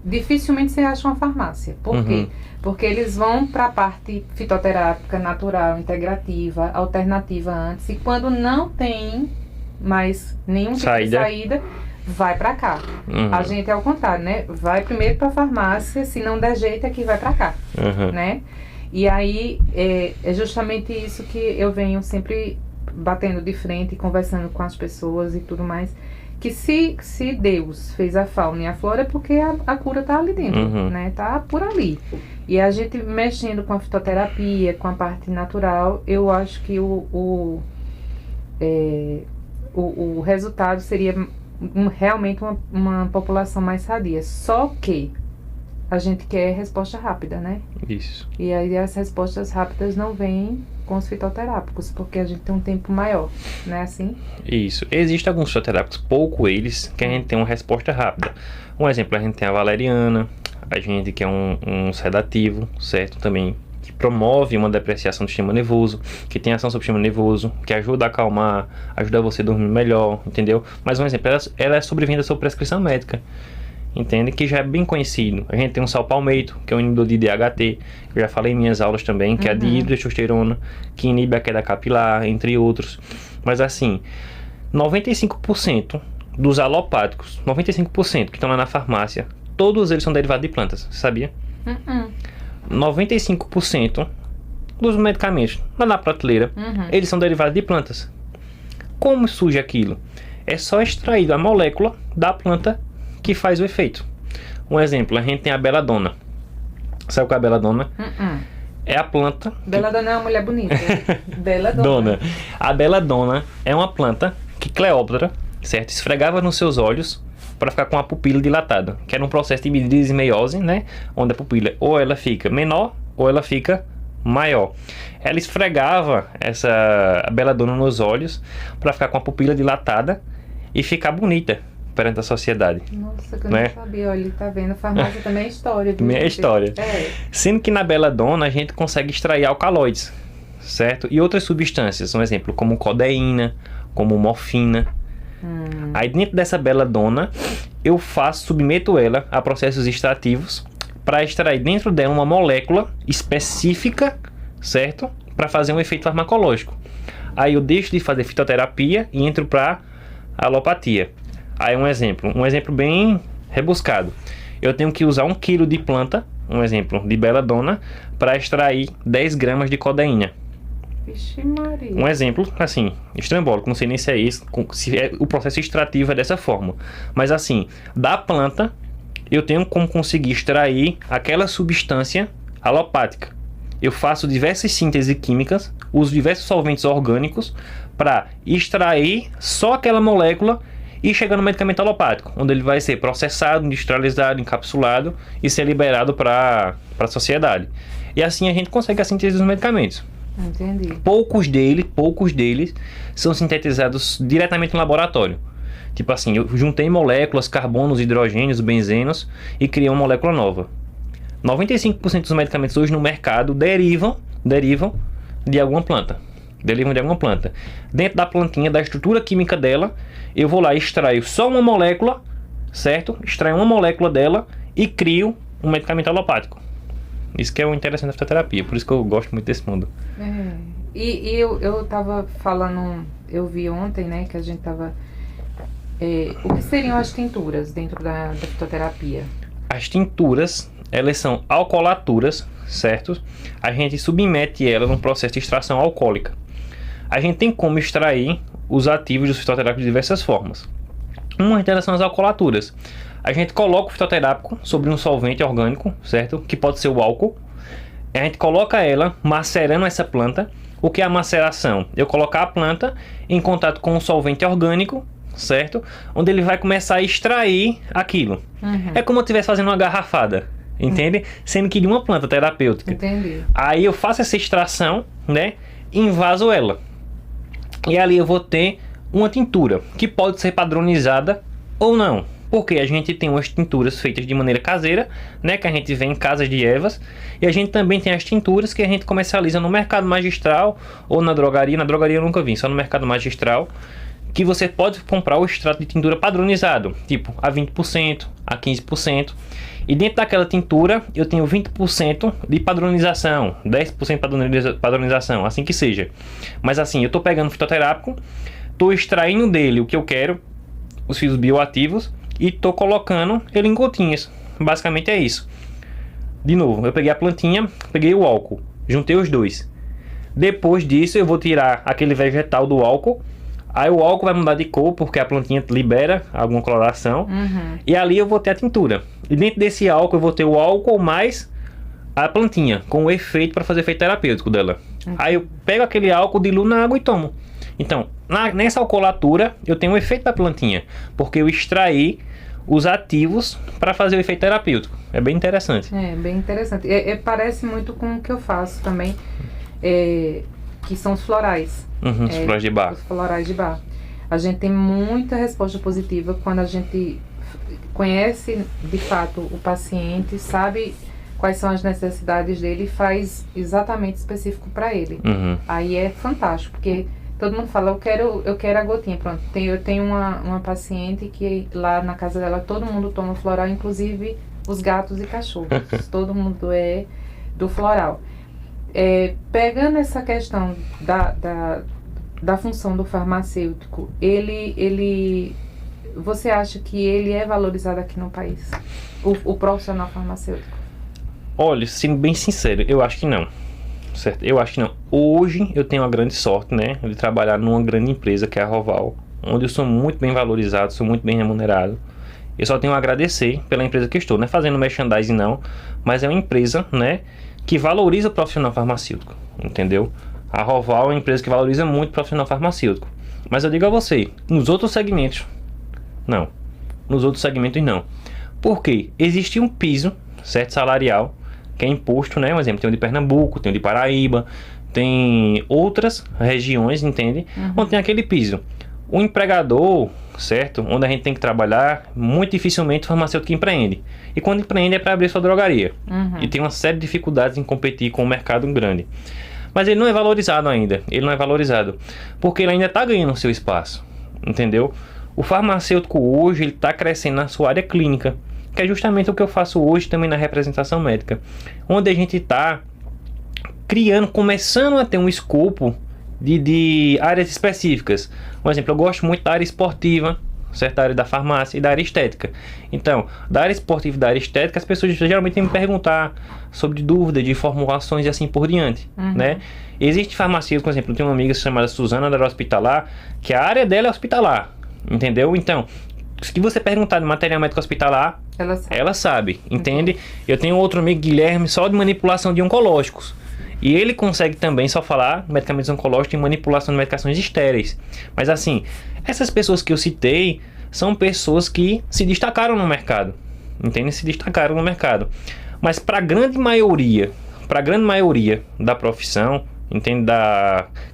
dificilmente você acha uma farmácia. Por quê? Porque eles vão para a parte fitoterápica, natural, integrativa, alternativa antes, e quando não tem mais nenhum tipo de saída, vai pra cá. A gente é ao contrário, né? Vai primeiro pra farmácia, se não der jeito aqui, vai pra cá, né? E aí, é justamente isso que eu venho sempre batendo de frente, conversando com as pessoas e tudo mais, que se Deus fez a fauna e a flora é porque a cura tá ali dentro, né? Tá por ali. E a gente mexendo com a fitoterapia, com a parte natural, eu acho que o resultado seria realmente uma população mais sadia. Só que a gente quer resposta rápida, né? Isso. E aí as respostas rápidas não vêm com os fitoterápicos, porque a gente tem um tempo maior, não é assim? Isso. Existem alguns fitoterápicos, pouco eles, que a gente tem uma resposta rápida. Um exemplo, a gente tem a valeriana, a gente que é um sedativo, certo? Também que promove uma depreciação do sistema nervoso, que tem ação sobre o sistema nervoso, que ajuda a acalmar, ajuda você a dormir melhor, entendeu? Mas um exemplo, ela é sobrevenda sob prescrição médica. Entende? Que já é bem conhecido. A gente tem um salpalmeito, que é um inibidor de DHT, que eu já falei em minhas aulas também, que é a dihidrotestosterona, que inibe a queda capilar, entre outros. Mas assim, 95% dos alopáticos, 95% que estão lá na farmácia, todos eles são derivados de plantas, sabia? 95% dos medicamentos lá na prateleira, eles são derivados de plantas. Como surge aquilo? É só extraído a molécula da planta que faz o efeito. Um exemplo, a gente tem a beladona. Sabe qual é a beladona? É a planta... Beladona é uma mulher bonita. Beladona. A beladona é uma planta que Cleópatra, certo, esfregava nos seus olhos para ficar com a pupila dilatada, que era um processo de midrisemeiose, né, onde a pupila ou ela fica menor ou ela fica maior. Ela esfregava a beladona nos olhos para ficar com a pupila dilatada e ficar bonita perante a sociedade. Nossa, que eu né? não sabia. Olha, tá vendo? Farmácia também é história. Viu? Minha história. É. Sendo que na beladona a gente consegue extrair alcaloides, certo? E outras substâncias, um exemplo, como codeína, como morfina. Aí dentro dessa beladona eu submeto ela a processos extrativos para extrair dentro dela uma molécula específica, certo? Para fazer um efeito farmacológico. Aí eu deixo de fazer fitoterapia e entro para alopatia. Aí um exemplo bem rebuscado. Eu tenho que usar 1 kg de planta, um exemplo, de beladona, para extrair 10 gramas de codeína. Vixe Maria. Um exemplo, assim, estrambólico, não sei nem se é isso, se é, o processo extrativo é dessa forma. Mas assim, da planta, eu tenho como conseguir extrair aquela substância alopática. Eu faço diversas sínteses químicas, uso diversos solventes orgânicos para extrair só aquela molécula e chegar no medicamento alopático, onde ele vai ser processado, industrializado, encapsulado e ser liberado para a sociedade. E assim a gente consegue a síntese dos medicamentos. Entendi. Poucos deles são sintetizados diretamente no laboratório. Tipo assim, eu juntei moléculas, carbonos, hidrogênios, benzenos e criei uma molécula nova. 95% dos medicamentos hoje no mercado derivam de alguma planta. Dentro da plantinha, da estrutura química dela, eu vou lá e extraio só uma molécula, certo? Extraio uma molécula dela e crio um medicamento alopático. Isso que é o interessante da fitoterapia, por isso que eu gosto muito desse mundo. E eu tava falando, eu vi ontem, né, que a gente tava... o que seriam as tinturas dentro da fitoterapia? As tinturas, elas são alcoolaturas, certo? A gente submete ela num processo de extração alcoólica. A gente tem como extrair os ativos dos fitoterápicos de diversas formas. Uma delas são as alcoolaturas. A gente coloca o fitoterápico sobre um solvente orgânico, certo? Que pode ser o álcool. A gente coloca ela macerando essa planta. O que é a maceração? Eu colocar a planta em contato com um solvente orgânico, certo? Onde ele vai começar a extrair aquilo. É como eu estivesse fazendo uma garrafada, entende? Sendo que de uma planta terapêutica. Entendi. Aí eu faço essa extração, né? E invaso ela. E ali eu vou ter uma tintura que pode ser padronizada ou não. Porque a gente tem umas tinturas feitas de maneira caseira, né? Que a gente vê em casas de ervas. E a gente também tem as tinturas que a gente comercializa no mercado magistral ou na drogaria. Na drogaria eu nunca vi, só no mercado magistral. Que você pode comprar o extrato de tintura padronizado, tipo a 20%, a 15%. E dentro daquela tintura eu tenho 20% de padronização, 10% de padronização, assim que seja. Mas assim, eu estou pegando o fitoterápico, estou extraindo dele o que eu quero, os fios bioativos, e estou colocando ele em gotinhas. Basicamente é isso. De novo, eu peguei a plantinha, peguei o álcool, juntei os dois. Depois disso eu vou tirar aquele vegetal do álcool. Aí o álcool vai mudar de cor, porque a plantinha libera alguma coloração. E ali eu vou ter a tintura. E dentro desse álcool eu vou ter o álcool mais a plantinha, com o efeito para fazer efeito terapêutico dela. Aí eu pego aquele álcool, diluo na água e tomo. Então, nessa alcoolatura eu tenho o efeito da plantinha, porque eu extraí os ativos para fazer o efeito terapêutico. É bem interessante. É, bem interessante. Parece muito com o que eu faço também, que são os florais. Os florais de bar. Os florais de bar. A gente tem muita resposta positiva quando a gente conhece de fato o paciente, sabe quais são as necessidades dele e faz exatamente específico para ele. Aí é fantástico, porque todo mundo fala, eu quero a gotinha. Pronto, eu tenho uma paciente que lá na casa dela todo mundo toma floral, inclusive os gatos e cachorros. Todo mundo é do floral. Pegando essa questão da função do farmacêutico, você acha que ele é valorizado aqui no país? O profissional farmacêutico? Olha, sendo bem sincero, eu acho que não. Certo? Eu acho que não. Hoje eu tenho a grande sorte, né, de trabalhar numa grande empresa que é a Roval, onde eu sou muito bem valorizado, sou muito bem remunerado. Eu só tenho a agradecer pela empresa que eu estou, não é fazendo merchandising não, mas é uma empresa, né, que valoriza o profissional farmacêutico, entendeu? A Roval é uma empresa que valoriza muito o profissional farmacêutico. Mas eu digo a você, nos outros segmentos, não. Nos outros segmentos, não. Por quê? Existe um piso, certo, salarial, que é imposto, né? Um exemplo, tem o de Pernambuco, tem o de Paraíba, tem outras regiões, entende? Onde tem aquele piso. O empregador, certo? Onde a gente tem que trabalhar, muito dificilmente o farmacêutico empreende. E quando empreende é para abrir sua drogaria. E tem uma série de dificuldades em competir com o mercado grande. Mas ele não é valorizado ainda. Ele não é valorizado. Porque ele ainda está ganhando o seu espaço. Entendeu? O farmacêutico hoje, ele está crescendo na sua área clínica. Que é justamente o que eu faço hoje também na representação médica. Onde a gente está criando, começando a ter um escopo de áreas específicas. Por exemplo, eu gosto muito da área esportiva, certo? Da área da farmácia e da área estética. Então, da área esportiva e da área estética, as pessoas geralmente têm me perguntar sobre dúvidas de formulações e assim por diante, né? Existe farmacêutico, por exemplo, eu tenho uma amiga chamada Suzana, da área hospitalar, que a área dela é hospitalar, entendeu? Então, se você perguntar de material médico hospitalar, ela sabe, entende? Eu tenho outro amigo, Guilherme, só de manipulação de oncológicos. E ele consegue também só falar medicamentos oncológicos e manipulação de medicações estéreis. Mas assim, essas pessoas que eu citei são pessoas que se destacaram no mercado. Entende? Se destacaram no mercado. Mas para a grande maioria da profissão, entende?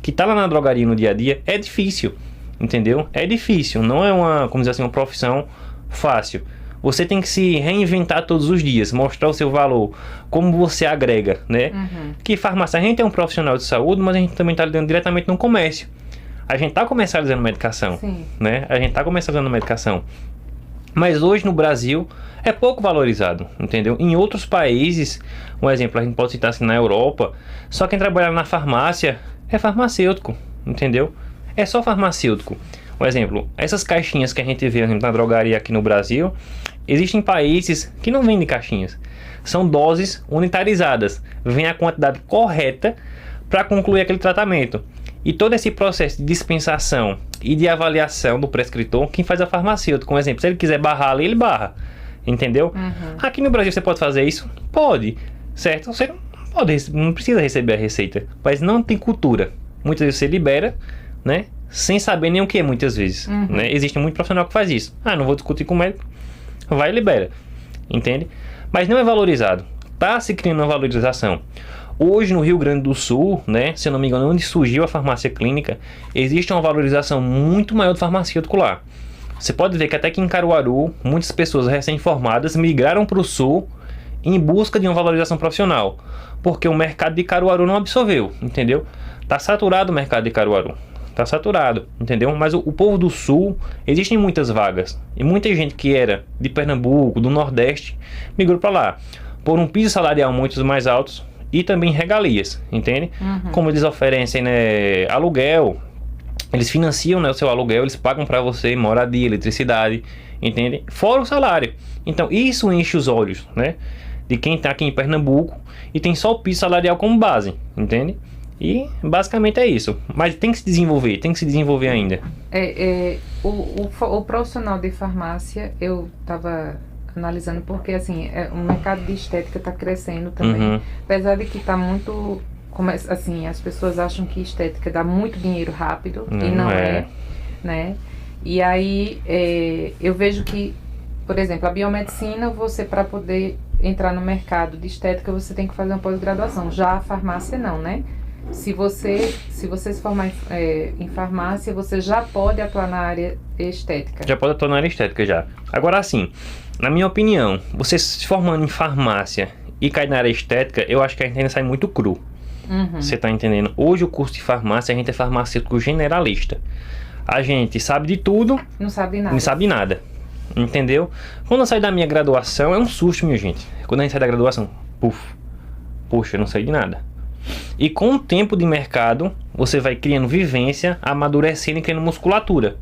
Que está lá na drogaria no dia a dia, é difícil. Entendeu? É difícil. Não é como dizer assim, uma profissão fácil. Você tem que se reinventar todos os dias, mostrar o seu valor, como você agrega, né? Que farmácia, a gente é um profissional de saúde, mas a gente também está lidando diretamente no comércio. A gente está comercializando medicação, né? A gente está comercializando medicação. Mas hoje no Brasil é pouco valorizado, entendeu? Em outros países, um exemplo, a gente pode citar assim na Europa, só quem trabalha na farmácia é farmacêutico, entendeu? É só farmacêutico. Por exemplo, essas caixinhas que a gente vê na drogaria aqui no Brasil, existem países que não vendem caixinhas. São doses unitarizadas. Vem a quantidade correta para concluir aquele tratamento. E todo esse processo de dispensação e de avaliação do prescritor, quem faz é o farmacêutico. Por exemplo, se ele quiser barrar ali, ele barra. Entendeu? Aqui no Brasil você pode fazer isso? Pode. Certo? Você não precisa receber a receita. Mas não tem cultura. Muitas vezes você libera, né? Sem saber nem o que é, muitas vezes, né? Existe muito profissional que faz isso. Não vou discutir com o médico, vai e libera, entende? Mas não é valorizado, tá se criando uma valorização. Hoje no Rio Grande do Sul, né, se eu não me engano, onde surgiu a farmácia clínica, existe uma valorização muito maior do farmacêutico lá. Você pode ver que até que em Caruaru, muitas pessoas recém-formadas migraram para o Sul em busca de uma valorização profissional, porque o mercado de Caruaru não absorveu, entendeu? Tá saturado o mercado de Caruaru. Tá saturado, entendeu? Mas o povo do Sul, existem muitas vagas. E muita gente que era de Pernambuco, do Nordeste, migrou para lá. Por um piso salarial muito mais altos e também regalias, entende? Como eles oferecem, né, aluguel, eles financiam, né, o seu aluguel, eles pagam para você moradia, eletricidade, entende? Fora o salário. Então isso enche os olhos, né, de quem tá aqui em Pernambuco e tem só o piso salarial como base, entende? E basicamente é isso. Mas tem que se desenvolver ainda. O profissional de farmácia, eu estava analisando porque assim, o mercado de estética está crescendo também. Apesar de que está muito. Assim, as pessoas acham que estética dá muito dinheiro rápido e não é, né? E aí eu vejo que por exemplo, a biomedicina, você para poder entrar no mercado de estética, você tem que fazer uma pós-graduação. Já a farmácia não, né? Se você se formar em farmácia, você já pode atuar na área estética. Já pode atuar na área estética já. Agora sim, na minha opinião, você se formando em farmácia e cair na área estética, eu acho que a gente ainda sai muito cru. Você tá entendendo? Hoje o curso de farmácia, a gente é farmacêutico generalista. A gente sabe de tudo, não sabe nada. Não sabe nada. Entendeu? Quando eu saí da minha graduação, é um susto, minha gente. Quando a gente sai da graduação, poxa, eu não sei de nada. E com o tempo de mercado, você vai criando vivência, amadurecendo e criando musculatura,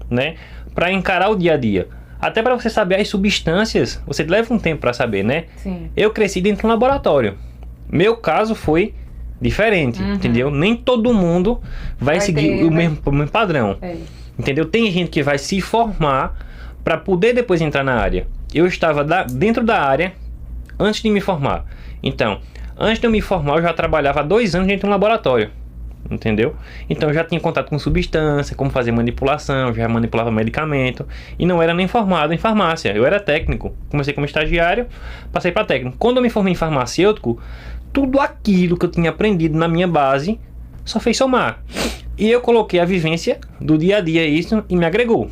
né? Pra encarar o dia a dia. Até para você saber as substâncias, você leva um tempo para saber, né? Sim. Eu cresci dentro de um laboratório. Meu caso foi diferente, entendeu? Nem todo mundo vai seguir o mesmo padrão. Entendeu? Tem gente que vai se formar para poder depois entrar na área. Eu estava dentro da área antes de me formar. Então, antes de eu me formar, eu já trabalhava há 2 anos dentro de um laboratório. Entendeu? Então, eu já tinha contato com substância, como fazer manipulação, já manipulava medicamento. E não era nem formado em farmácia. Eu era técnico. Comecei como estagiário, passei para técnico. Quando eu me formei em farmacêutico, tudo aquilo que eu tinha aprendido na minha base só fez somar. E eu coloquei a vivência do dia a dia isso e me agregou.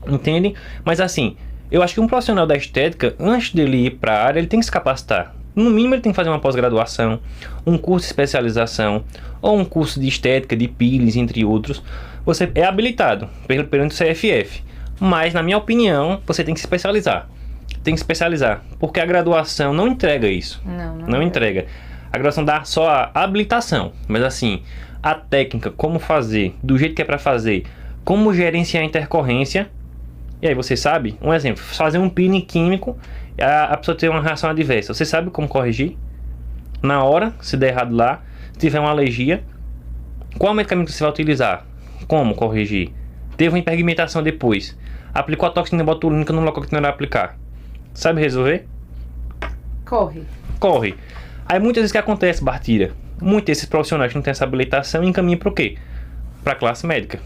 Entende? Mas assim, eu acho que um profissional da estética, antes dele ir para a área, ele tem que se capacitar. No mínimo ele tem que fazer uma pós-graduação, um curso de especialização, ou um curso de estética, de peelings, entre outros. Você é habilitado perante o CFF. Mas, na minha opinião, você tem que se especializar. Tem que se especializar, porque a graduação não entrega isso. Não entrega. A graduação dá só a habilitação, mas assim, a técnica, como fazer, do jeito que é para fazer, como gerenciar a intercorrência. E aí você sabe, um exemplo, fazer um peeling químico, a pessoa tem uma reação adversa. Você sabe como corrigir? Na hora, se der errado lá, se tiver uma alergia, qual medicamento você vai utilizar? Como corrigir? Teve uma hiperpigmentação depois, aplicou a toxina botulínica no local que não era aplicar. Sabe resolver? Corre. Aí muitas vezes o que acontece, Bartira? Muitos desses profissionais que não têm essa habilitação encaminham para o quê? Para a classe médica.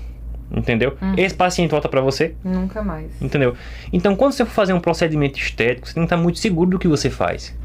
Entendeu? Esse paciente volta para você? Nunca mais. Entendeu? Então, quando você for fazer um procedimento estético, você tem que estar muito seguro do que você faz.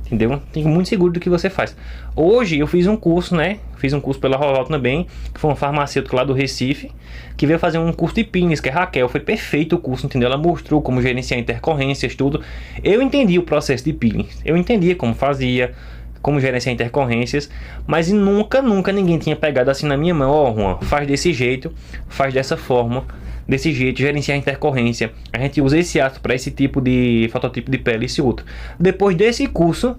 Entendeu? Tem que estar muito seguro do que você faz. Hoje, eu fiz um curso, né? Fiz um curso pela Roval também, que foi uma farmacêutica lá do Recife, que veio fazer um curso de peelings, que é Raquel. Foi perfeito o curso, entendeu? Ela mostrou como gerenciar intercorrências, tudo. Eu entendi o processo de peeling. Eu entendia como fazia, como gerenciar intercorrências, mas nunca ninguém tinha pegado assim na minha mão, ó, Juan, faz desse jeito, faz dessa forma, desse jeito, gerenciar intercorrência. A gente usa esse ácido para esse tipo de fototipo de pele, esse outro. Depois desse curso,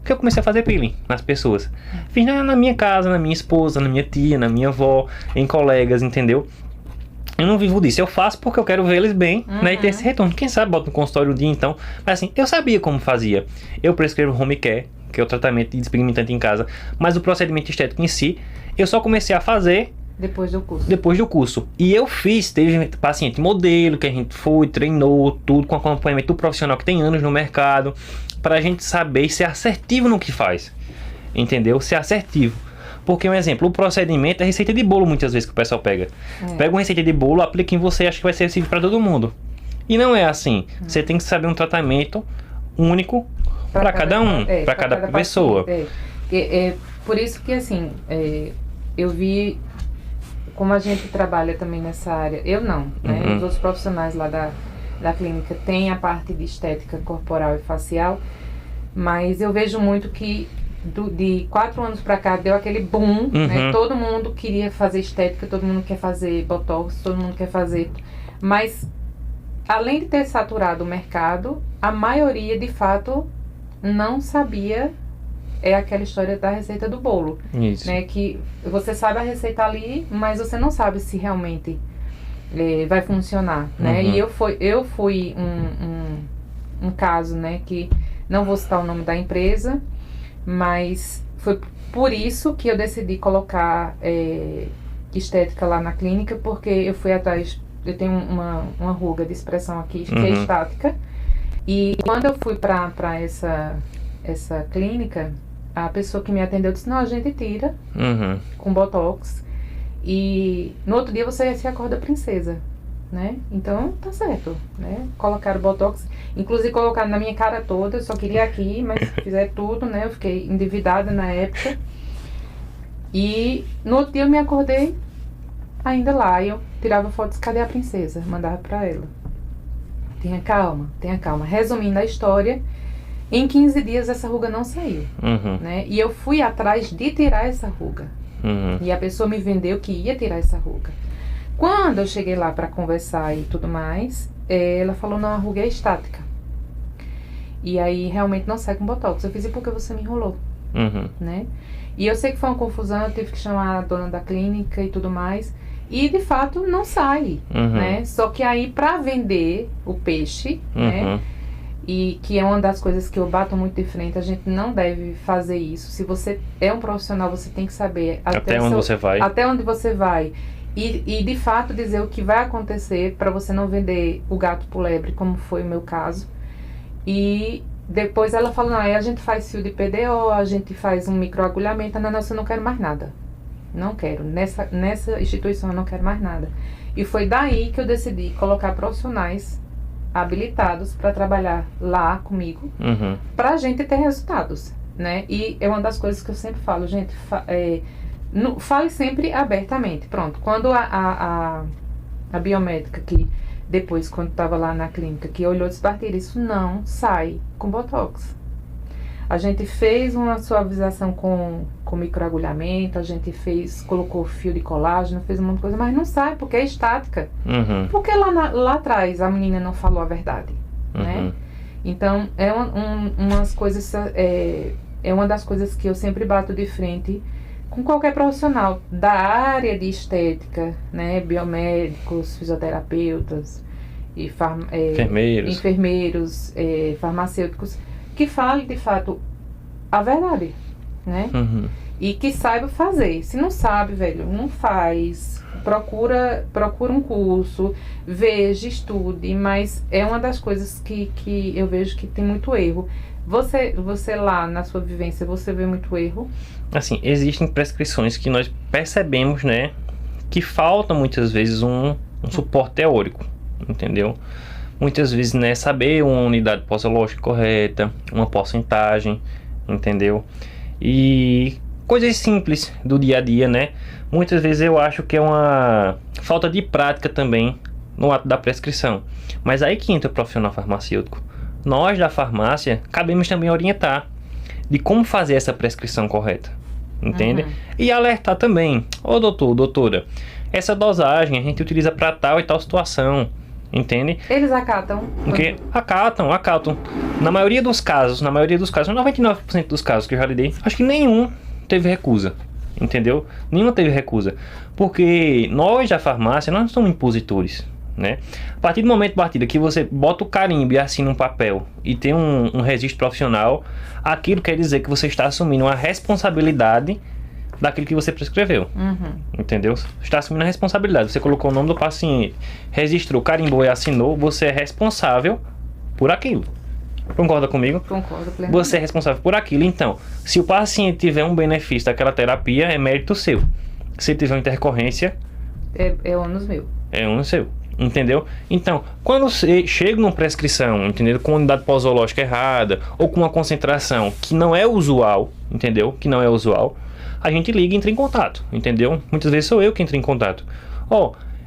que eu comecei a fazer peeling nas pessoas. Fiz na minha casa, na minha esposa, na minha tia, na minha avó, em colegas, entendeu? Eu não vivo disso, eu faço porque eu quero ver eles bem, né, e ter esse retorno. Quem sabe bota no consultório um dia então. Mas assim, eu sabia como fazia. Eu prescrevo home care, que é o tratamento de despigmentante em casa, mas o procedimento estético em si, eu só comecei a fazer depois do curso. E eu fiz, teve paciente modelo, que a gente foi, treinou, tudo com acompanhamento do profissional que tem anos no mercado, pra gente saber e ser assertivo no que faz. Entendeu? Ser assertivo. Porque, um exemplo, o procedimento é receita de bolo muitas vezes que o pessoal pega. Pega uma receita de bolo, aplica em você e acha que vai ser acessível para todo mundo. E não é assim. Você tem que saber um tratamento único para cada um, para cada pessoa. Por isso que, assim, eu vi como a gente trabalha também nessa área. Eu não, né? Os outros profissionais lá da clínica têm a parte de estética corporal e facial, mas eu vejo muito que de 4 anos pra cá deu aquele boom, né? Todo mundo queria fazer estética, todo mundo quer fazer botox, todo mundo quer fazer, mas além de ter saturado o mercado, a maioria de fato não sabia. É aquela história da receita do bolo. Isso. Né? Que você sabe a receita ali, mas você não sabe se realmente vai funcionar, né? E eu fui um caso, né? Que não vou citar o nome da empresa, mas foi por isso que eu decidi colocar estética lá na clínica, porque eu fui atrás. Eu tenho uma ruga de expressão aqui, que é estática. E quando eu fui para essa clínica, a pessoa que me atendeu disse: não, a gente tira com botox e no outro dia você se acorda princesa. né? Então tá certo, né? Colocaram botox, inclusive colocaram na minha cara toda, eu só queria aqui, mas fizeram tudo, né? Eu fiquei endividada na época. E no outro dia eu me acordei ainda lá, e eu tirava fotos, cadê a princesa? Mandava pra ela. Tenha calma, tenha calma. Resumindo a história, em 15 dias essa ruga não saiu, né? E eu fui atrás de tirar essa ruga. E a pessoa me vendeu que ia tirar essa ruga. Quando eu cheguei lá pra conversar e tudo mais, ela falou, não, a ruga é estática. E aí realmente não sai com botox. Eu fiz, e por que você me enrolou? Né? E eu sei que foi uma confusão, eu tive que chamar a dona da clínica e tudo mais. E de fato não sai, né? Só que aí pra vender o peixe, né? E que é uma das coisas que eu bato muito de frente, a gente não deve fazer isso. Se você é um profissional, você tem que saber até onde você vai. Até onde você vai. E de fato dizer o que vai acontecer para você não vender o gato por lebre, como foi o meu caso. E depois ela falou, não, aí a gente faz fio de PDO, a gente faz um microagulhamento. Não, eu não quero mais nada. Não quero. Nessa instituição eu não quero mais nada. E foi daí que eu decidi colocar profissionais habilitados para trabalhar lá comigo, pra gente ter resultados, né? E é uma das coisas que eu sempre falo, gente, fale sempre abertamente. Pronto, quando a biomédica que depois, quando estava lá na clínica, que olhou e disse, Bartira, isso não sai com botox. A gente fez uma suavização com microagulhamento, a gente colocou fio de colágeno, fez um monte de coisa, mas não sai, porque é estática. Porque lá atrás a menina não falou a verdade, né? Então, umas coisas, é uma das coisas que eu sempre bato de frente com qualquer profissional da área de estética, né? Biomédicos, fisioterapeutas, e enfermeiros, farmacêuticos, que fale de fato a verdade, né? E que saiba fazer. Se não sabe, velho, não faz. Procura um curso, veja, estude, mas é uma das coisas que eu vejo que tem muito erro. Você lá na sua vivência, você vê muito erro? Assim, existem prescrições que nós percebemos, né, que falta muitas vezes um suporte teórico, entendeu? Muitas vezes, né, saber uma unidade posológica correta, uma porcentagem, entendeu? E coisas simples do dia a dia, né? Muitas vezes eu acho que é uma falta de prática também no ato da prescrição. Mas aí que entra o profissional farmacêutico. Nós da farmácia cabemos também orientar de como fazer essa prescrição correta, entende? E alertar também, ô doutor, doutora, essa dosagem a gente utiliza para tal e tal situação. Entende? Eles acatam? Porque acatam. Na maioria dos casos, 99% dos casos que eu já lidei, acho que nenhum teve recusa. Entendeu? Nenhum teve recusa. Porque nós da farmácia, nós não somos impositores, né? A partir do momento, Bartira, que você bota o carimbo e assina um papel e tem um registro profissional, aquilo quer dizer que você está assumindo uma responsabilidade daquilo que você prescreveu, entendeu? Está assumindo a responsabilidade. Você colocou o nome do paciente, registrou, carimbou e assinou, você é responsável por aquilo. Concorda comigo? Concordo plenamente. Você é responsável por aquilo. Então, se o paciente tiver um benefício daquela terapia, é mérito seu. Se tiver uma intercorrência, é ônus meu. É ônus seu. Entendeu? Então, quando você chega numa prescrição, entendeu? Com unidade posológica errada, ou com uma concentração que não é usual, entendeu? Que não é usual, a gente liga e entra em contato, entendeu? Muitas vezes sou eu que entro em contato.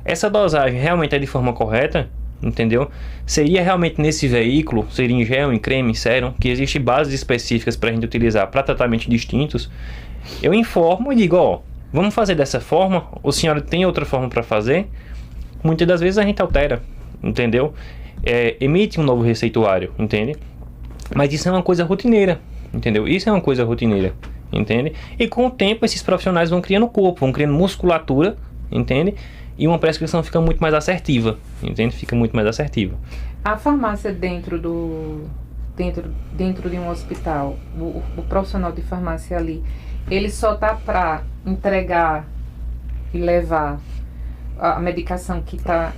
Essa dosagem realmente é de forma correta, entendeu? Seria realmente nesse veículo, seria em gel, em creme, em sérum, que existem bases específicas para a gente utilizar para tratamentos distintos. Eu informo e digo, vamos fazer dessa forma, ou a senhora tem outra forma para fazer? Muitas das vezes a gente altera, entendeu? Emite um novo receituário, entende? Mas isso é uma coisa rotineira, entendeu? Isso é uma coisa rotineira. Entende? E com o tempo esses profissionais vão criando corpo, vão criando musculatura, entende? E uma prescrição fica muito mais assertiva, entende? Fica muito mais assertiva. A farmácia dentro de um hospital, o profissional de farmácia ali, ele só tá para entregar e levar a medicação que tá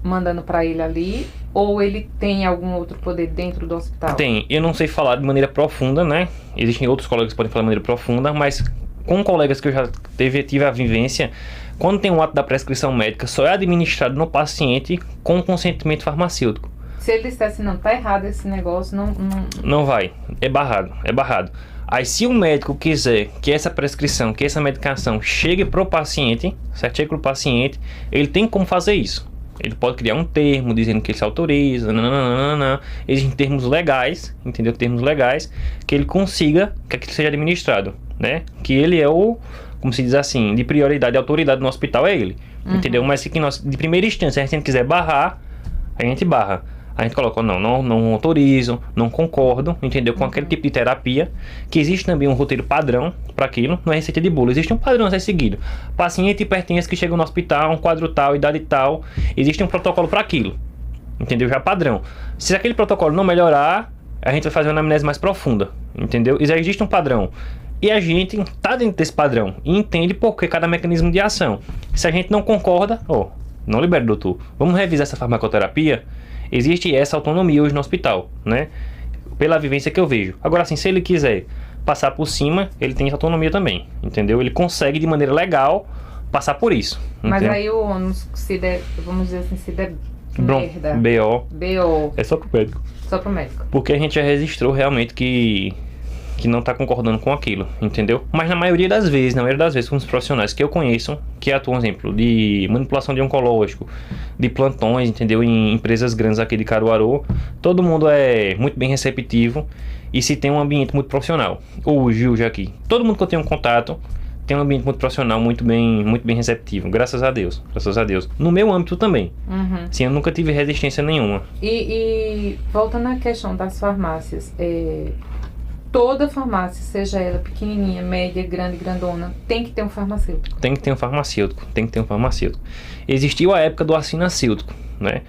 mandando para ele ali, ou ele tem algum outro poder dentro do hospital? Tem, eu não sei falar de maneira profunda, né? Existem outros colegas que podem falar de maneira profunda, mas com colegas que eu já tive a vivência, quando tem um ato da prescrição médica, só é administrado no paciente com consentimento farmacêutico. Se ele dissesse, não, tá errado esse negócio, não vai, é barrado. Aí se o médico quiser que essa prescrição, que essa medicação chegue pro paciente, certo? Chegue pro paciente, ele tem como fazer isso. Ele pode criar um termo dizendo que ele se autoriza, existem termos legais, entendeu? Termos legais que ele consiga que aquilo seja administrado, né? Que ele é o, como se diz assim, de prioridade, a autoridade no hospital é ele, entendeu? Mas se que nós, de primeira instância, a gente quiser barrar, a gente barra. A gente coloca, não autorizo, não concordo, entendeu? Com aquele tipo de terapia, que existe também um roteiro padrão para aquilo, não é receita de bolo, existe um padrão a ser seguido. Paciente hipertenso que chega no hospital, um quadro tal, idade tal, existe um protocolo para aquilo, entendeu? Já padrão. Se aquele protocolo não melhorar, a gente vai fazer uma anamnese mais profunda, entendeu? E já existe um padrão. E a gente tá dentro desse padrão e entende por que cada mecanismo de ação. Se a gente não concorda, não libera, doutor, vamos revisar essa farmacoterapia. Existe essa autonomia hoje no hospital, né? Pela vivência que eu vejo. Agora, assim, se ele quiser passar por cima, ele tem essa autonomia também, entendeu? Ele consegue, de maneira legal, passar por isso. Mas entendeu? aí o ônus, se der, vamos dizer assim, se der merda. BO. É só pro médico. Só pro médico. Porque a gente já registrou realmente que não tá concordando com aquilo, entendeu? Mas na maioria das vezes, com os profissionais que eu conheço, que atuam, exemplo, de manipulação de oncológico, de plantões, entendeu? Em empresas grandes aqui de Caruaru, todo mundo é muito bem receptivo e se tem um ambiente muito profissional. Hoje aqui, todo mundo que eu tenho contato tem um ambiente muito profissional, muito bem receptivo, graças a Deus. No meu âmbito também. Sim, eu nunca tive resistência nenhuma. E voltando à questão das farmácias, toda farmácia, seja ela pequenininha, média, grande, grandona, tem que ter um farmacêutico. Tem que ter um farmacêutico. Existiu a época do assinacêutico, né?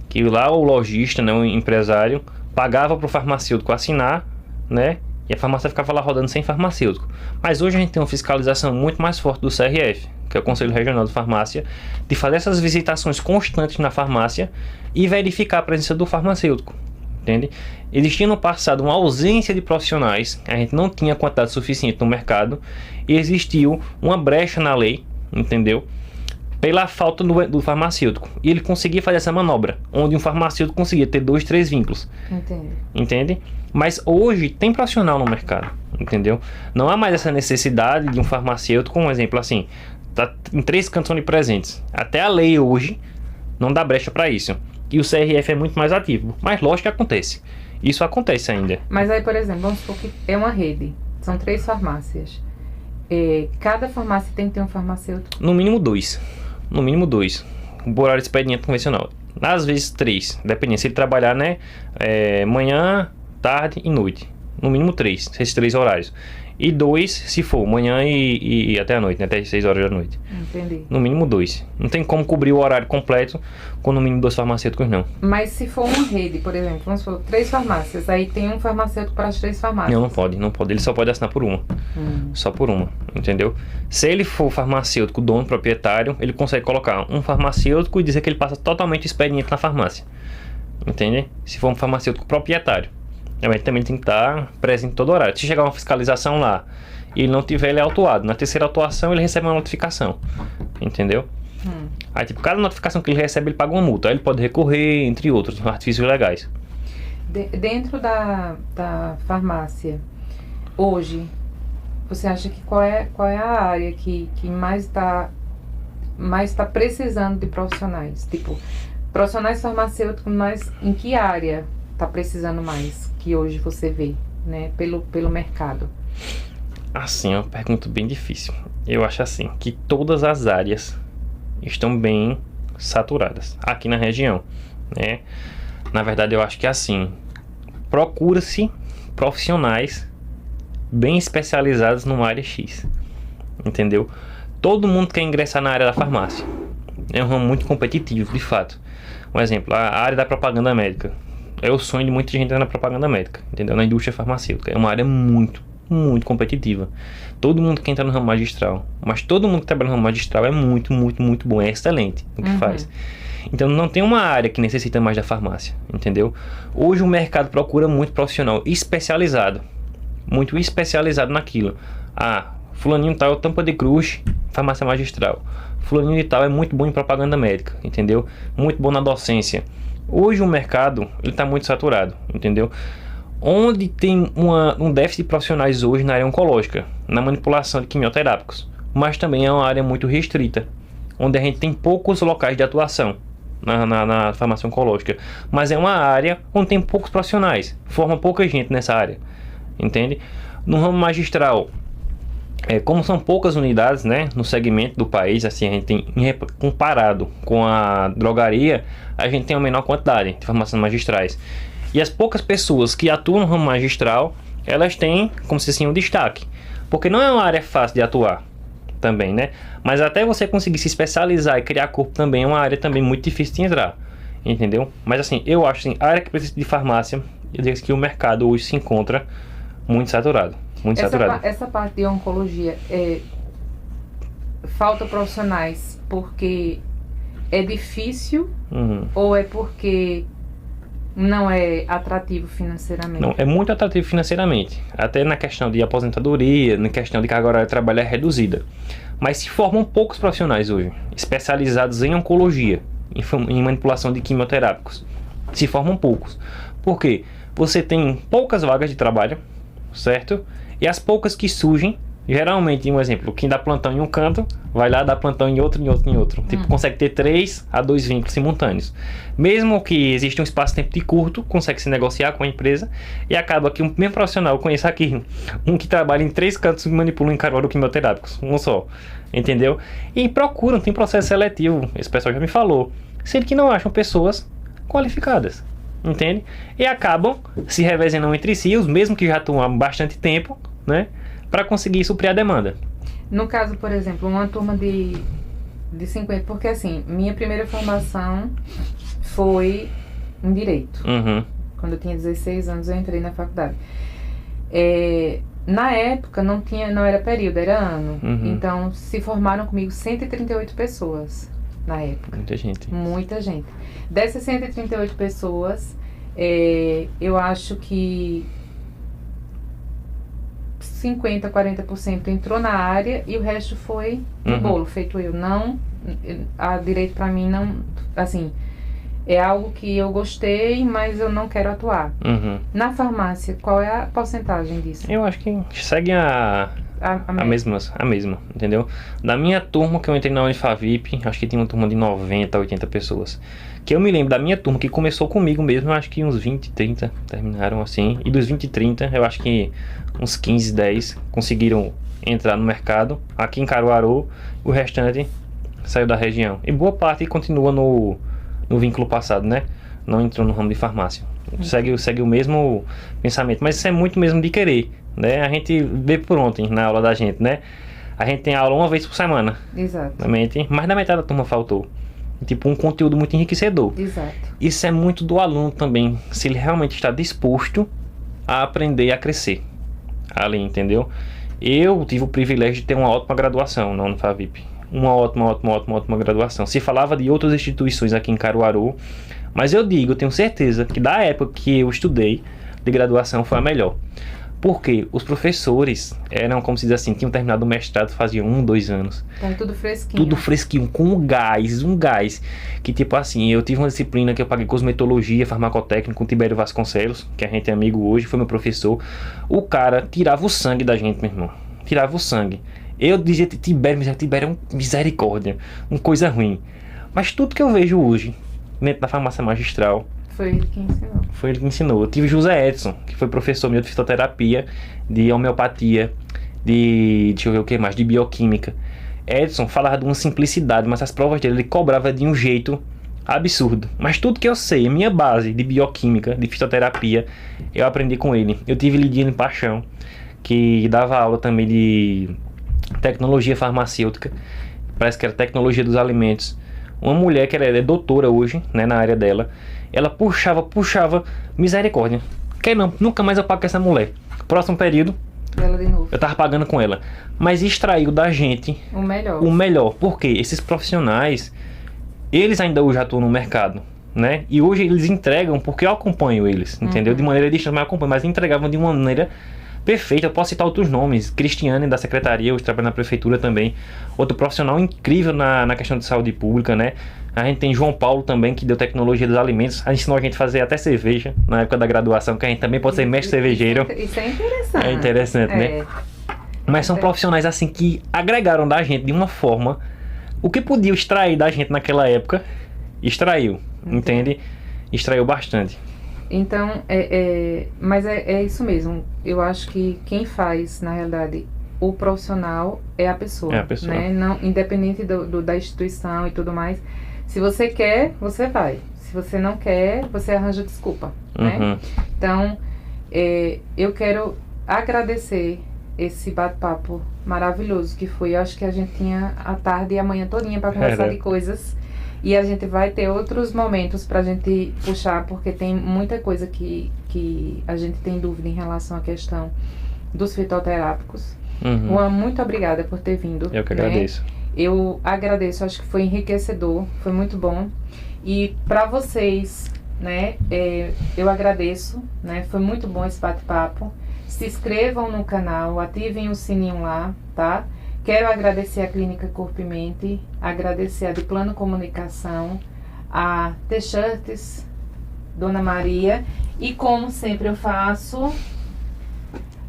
Que lá o lojista, né, o empresário, pagava para o farmacêutico assinar, né? E a farmácia ficava lá rodando sem farmacêutico. Mas hoje a gente tem uma fiscalização muito mais forte do CRF, que é o Conselho Regional de Farmácia, de fazer essas visitações constantes na farmácia e verificar a presença do farmacêutico. Entende? Existia no passado uma ausência de profissionais, a gente não tinha quantidade suficiente no mercado e existiu uma brecha na lei, entendeu? Pela falta do farmacêutico. E ele conseguia fazer essa manobra, onde um farmacêutico conseguia ter 2, 3 vínculos. Entende? Mas hoje tem profissional no mercado, entendeu? Não há mais essa necessidade de um farmacêutico, um exemplo assim, tá em 3 cantos onipresentes. Até a lei hoje não dá brecha para isso. E o CRF é muito mais ativo. Mas lógico que acontece. Isso acontece ainda. Mas aí, por exemplo, vamos supor que é uma rede. São 3 farmácias. Cada farmácia tem que ter um farmacêutico? No mínimo 2. O horário de expediente convencional. Às vezes 3. Dependendo se ele trabalhar, né? Manhã, tarde e noite. No mínimo 3. Esses 3 horários. E 2 se for manhã e até a noite, né? Até 6 horas da noite. Entendi. No mínimo 2. Não tem como cobrir o horário completo com no mínimo 2 farmacêuticos, não. Mas se for uma rede, por exemplo, vamos supor, 3 farmácias, aí tem um farmacêutico para as 3 farmácias. Não pode. Ele só pode assinar por uma. Só por uma, entendeu? Se ele for farmacêutico, dono, proprietário, ele consegue colocar um farmacêutico e dizer que ele passa totalmente o expediente na farmácia. Entende? Se for um farmacêutico proprietário. Ele também tem que estar presente em todo horário. Se chegar uma fiscalização lá e ele não tiver, ele é autuado. Na terceira autuação, ele recebe uma notificação. Entendeu? Aí, tipo, cada notificação que ele recebe, ele paga uma multa. Aí ele pode recorrer, entre outros, artifícios legais. Dentro da farmácia, hoje, você acha que qual é a área que mais está precisando de profissionais? Tipo, profissionais farmacêuticos, mas em que área está precisando mais? Que hoje você vê, né, pelo mercado? Assim, é uma pergunta bem difícil. Eu acho assim, que todas as áreas estão bem saturadas aqui na região, né? Na verdade, eu acho que assim, procura-se profissionais bem especializados numa área X, entendeu? Todo mundo quer ingressar na área da farmácia. É um ramo muito competitivo, de fato. Um exemplo, a área da propaganda médica. É o sonho de muita gente na propaganda médica, entendeu? Na indústria farmacêutica. É uma área muito competitiva. Todo mundo quer entrar no ramo magistral. Mas todo mundo que trabalha no ramo magistral é muito bom. É excelente o que faz. Então não tem uma área que necessita mais da farmácia, entendeu? Hoje o mercado procura muito profissional especializado. Muito especializado naquilo. Fulaninho tal é o tampa de cruz, farmácia magistral. Fulaninho de tal é muito bom em propaganda médica, entendeu? Muito bom na docência. Hoje o mercado, ele tá muito saturado, entendeu? Onde tem um déficit de profissionais hoje na área oncológica, na manipulação de quimioterápicos, mas também é uma área muito restrita, onde a gente tem poucos locais de atuação na farmácia oncológica, mas é uma área onde tem poucos profissionais, forma pouca gente nessa área, entende? No ramo magistral, como são poucas unidades, né, no segmento do país, assim, a gente tem, comparado com a drogaria, a gente tem uma menor quantidade de farmácias magistrais. E as poucas pessoas que atuam no ramo magistral, elas têm, como se fosse um destaque. Porque não é uma área fácil de atuar também, né? Mas até você conseguir se especializar e criar corpo também é uma área também muito difícil de entrar. Entendeu? Mas assim, eu acho assim, a área que precisa de farmácia, eu digo que o mercado hoje se encontra muito saturado. Muito saturado. Essa parte de oncologia, falta profissionais porque é difícil ou é porque não é atrativo financeiramente? Não, é muito atrativo financeiramente. Até na questão de aposentadoria, na questão de carga horária de trabalho é reduzida. Mas se formam poucos profissionais hoje, especializados em oncologia, em manipulação de quimioterápicos. Se formam poucos. Por quê? Você tem poucas vagas de trabalho, certo? E as poucas que surgem, geralmente, um exemplo, quem dá plantão em um canto, vai lá dar plantão em outro. Tipo, consegue ter 3 a 2 vínculos simultâneos. Mesmo que exista um espaço-tempo de curto, consegue se negociar com a empresa e acaba que um mesmo profissional, eu conheço aqui, um que trabalha em 3 cantos e manipula em Caruaru quimioterápicos, um só, entendeu? E procuram, tem processo seletivo, esse pessoal já me falou, sendo que não acham pessoas qualificadas, entende? E acabam se revezando entre si, os mesmos que já estão há bastante tempo, né? Para conseguir suprir a demanda. No caso, por exemplo, uma turma de 50, porque assim, minha primeira formação foi em Direito. Quando eu tinha 16 anos eu entrei na faculdade. Na época não era período, era ano. Então se formaram comigo 138 pessoas na época. Muita gente. Muita gente. Dessas 138 pessoas, eu acho que 50%, 40% entrou na área e o resto foi no bolo, feito eu. Não, a Direito pra mim não, assim, é algo que eu gostei, mas eu não quero atuar. Na farmácia, qual é a porcentagem disso? Eu acho que segue a mesma, entendeu? Da minha turma que eu entrei na Unifavip, acho que tinha uma turma de 90, 80 pessoas. Que eu me lembro da minha turma que começou comigo mesmo, eu acho que uns 20, 30 terminaram assim. E dos 20 e 30, eu acho que uns 15, 10 conseguiram entrar no mercado aqui em Caruaru. O restante saiu da região. E boa parte continua no vínculo passado, né? Não entrou no ramo de farmácia. Segue o mesmo pensamento. Mas isso é muito mesmo de querer, né? A gente vê por ontem na aula da gente, né? A gente tem aula uma vez por semana. Exatamente. Mais da metade da turma faltou. Tipo, um conteúdo muito enriquecedor. Exato. Isso é muito do aluno também, se ele realmente está disposto a aprender e a crescer ali, entendeu? Eu tive o privilégio de ter uma ótima graduação na Unifavip. Uma ótima graduação. Se falava de outras instituições aqui em Caruaru, mas eu tenho certeza que da época que eu estudei de graduação foi a melhor. Porque os professores eram, como se diz assim, tinham terminado o mestrado fazia 1, 2 anos. Então tudo fresquinho. Tudo fresquinho, com um gás. Que tipo assim, eu tive uma disciplina que eu paguei cosmetologia, farmacotécnica com Tibério Vasconcelos, que a gente é amigo hoje, foi meu professor. O cara tirava o sangue da gente, meu irmão. Tirava o sangue. Eu dizia Tibério é um misericórdia, uma coisa ruim. Mas tudo que eu vejo hoje, dentro da farmácia magistral, foi ele que ensinou. Foi ele que ensinou. Eu tive José Edson, que foi professor meu de fitoterapia, de homeopatia, deixa eu ver o que mais, de bioquímica. Edson falava de uma simplicidade, mas as provas dele ele cobrava de um jeito absurdo. Mas tudo que eu sei, a minha base de bioquímica, de fitoterapia, eu aprendi com ele. Eu tive Lidiane Paixão, que dava aula também de tecnologia farmacêutica, parece que era tecnologia dos alimentos. Uma mulher que é doutora hoje, né, na área dela. Ela puxava, misericórdia. Nunca mais eu pago com essa mulher. Próximo período, ela de novo. Eu tava pagando com ela. Mas extraiu da gente o melhor. Porque esses profissionais, eles ainda hoje atuam no mercado, né? E hoje eles entregam, porque eu acompanho eles, entendeu? De maneira distante, mas eu acompanho. Mas entregavam de uma maneira perfeita. Eu posso citar outros nomes, Cristiane da secretaria, hoje trabalha na prefeitura também, outro profissional incrível na questão de saúde pública, né? A gente tem João Paulo também, que deu tecnologia dos alimentos, ensinou a gente a fazer até cerveja na época da graduação, que a gente também pode ser mestre cervejeiro. Isso é interessante. É interessante, né? Mas são profissionais assim que agregaram da gente de uma forma, o que podia extrair da gente naquela época, extraiu, entende? Extraiu bastante. Então, mas é isso mesmo. Eu acho que quem faz, na realidade, o profissional é a pessoa. É a pessoa. Né? Não, independente da instituição e tudo mais. Se você quer, você vai. Se você não quer, você arranja desculpa. Né? Então, eu quero agradecer esse bate-papo maravilhoso que foi. Eu acho que a gente tinha a tarde e a manhã todinha para conversar de coisas. E a gente vai ter outros momentos pra gente puxar, porque tem muita coisa que a gente tem dúvida em relação à questão dos fitoterápicos. Juan, muito obrigada por ter vindo. Eu que agradeço. Eu agradeço, acho que foi enriquecedor, foi muito bom. E para vocês, né, eu agradeço, né, foi muito bom esse bate-papo. Se inscrevam no canal, ativem o sininho lá, tá? Quero agradecer a Clínica Corpo e Mente, agradecer a de Plano Comunicação, a T-Shirts, Dona Maria, e como sempre eu faço,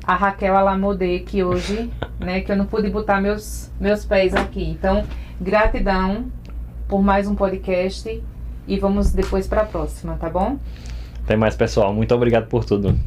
a Raquel Alamodê, que hoje, né, que eu não pude botar meus pés aqui. Então, gratidão por mais um podcast e vamos depois para a próxima, tá bom? Até mais, pessoal. Muito obrigado por tudo.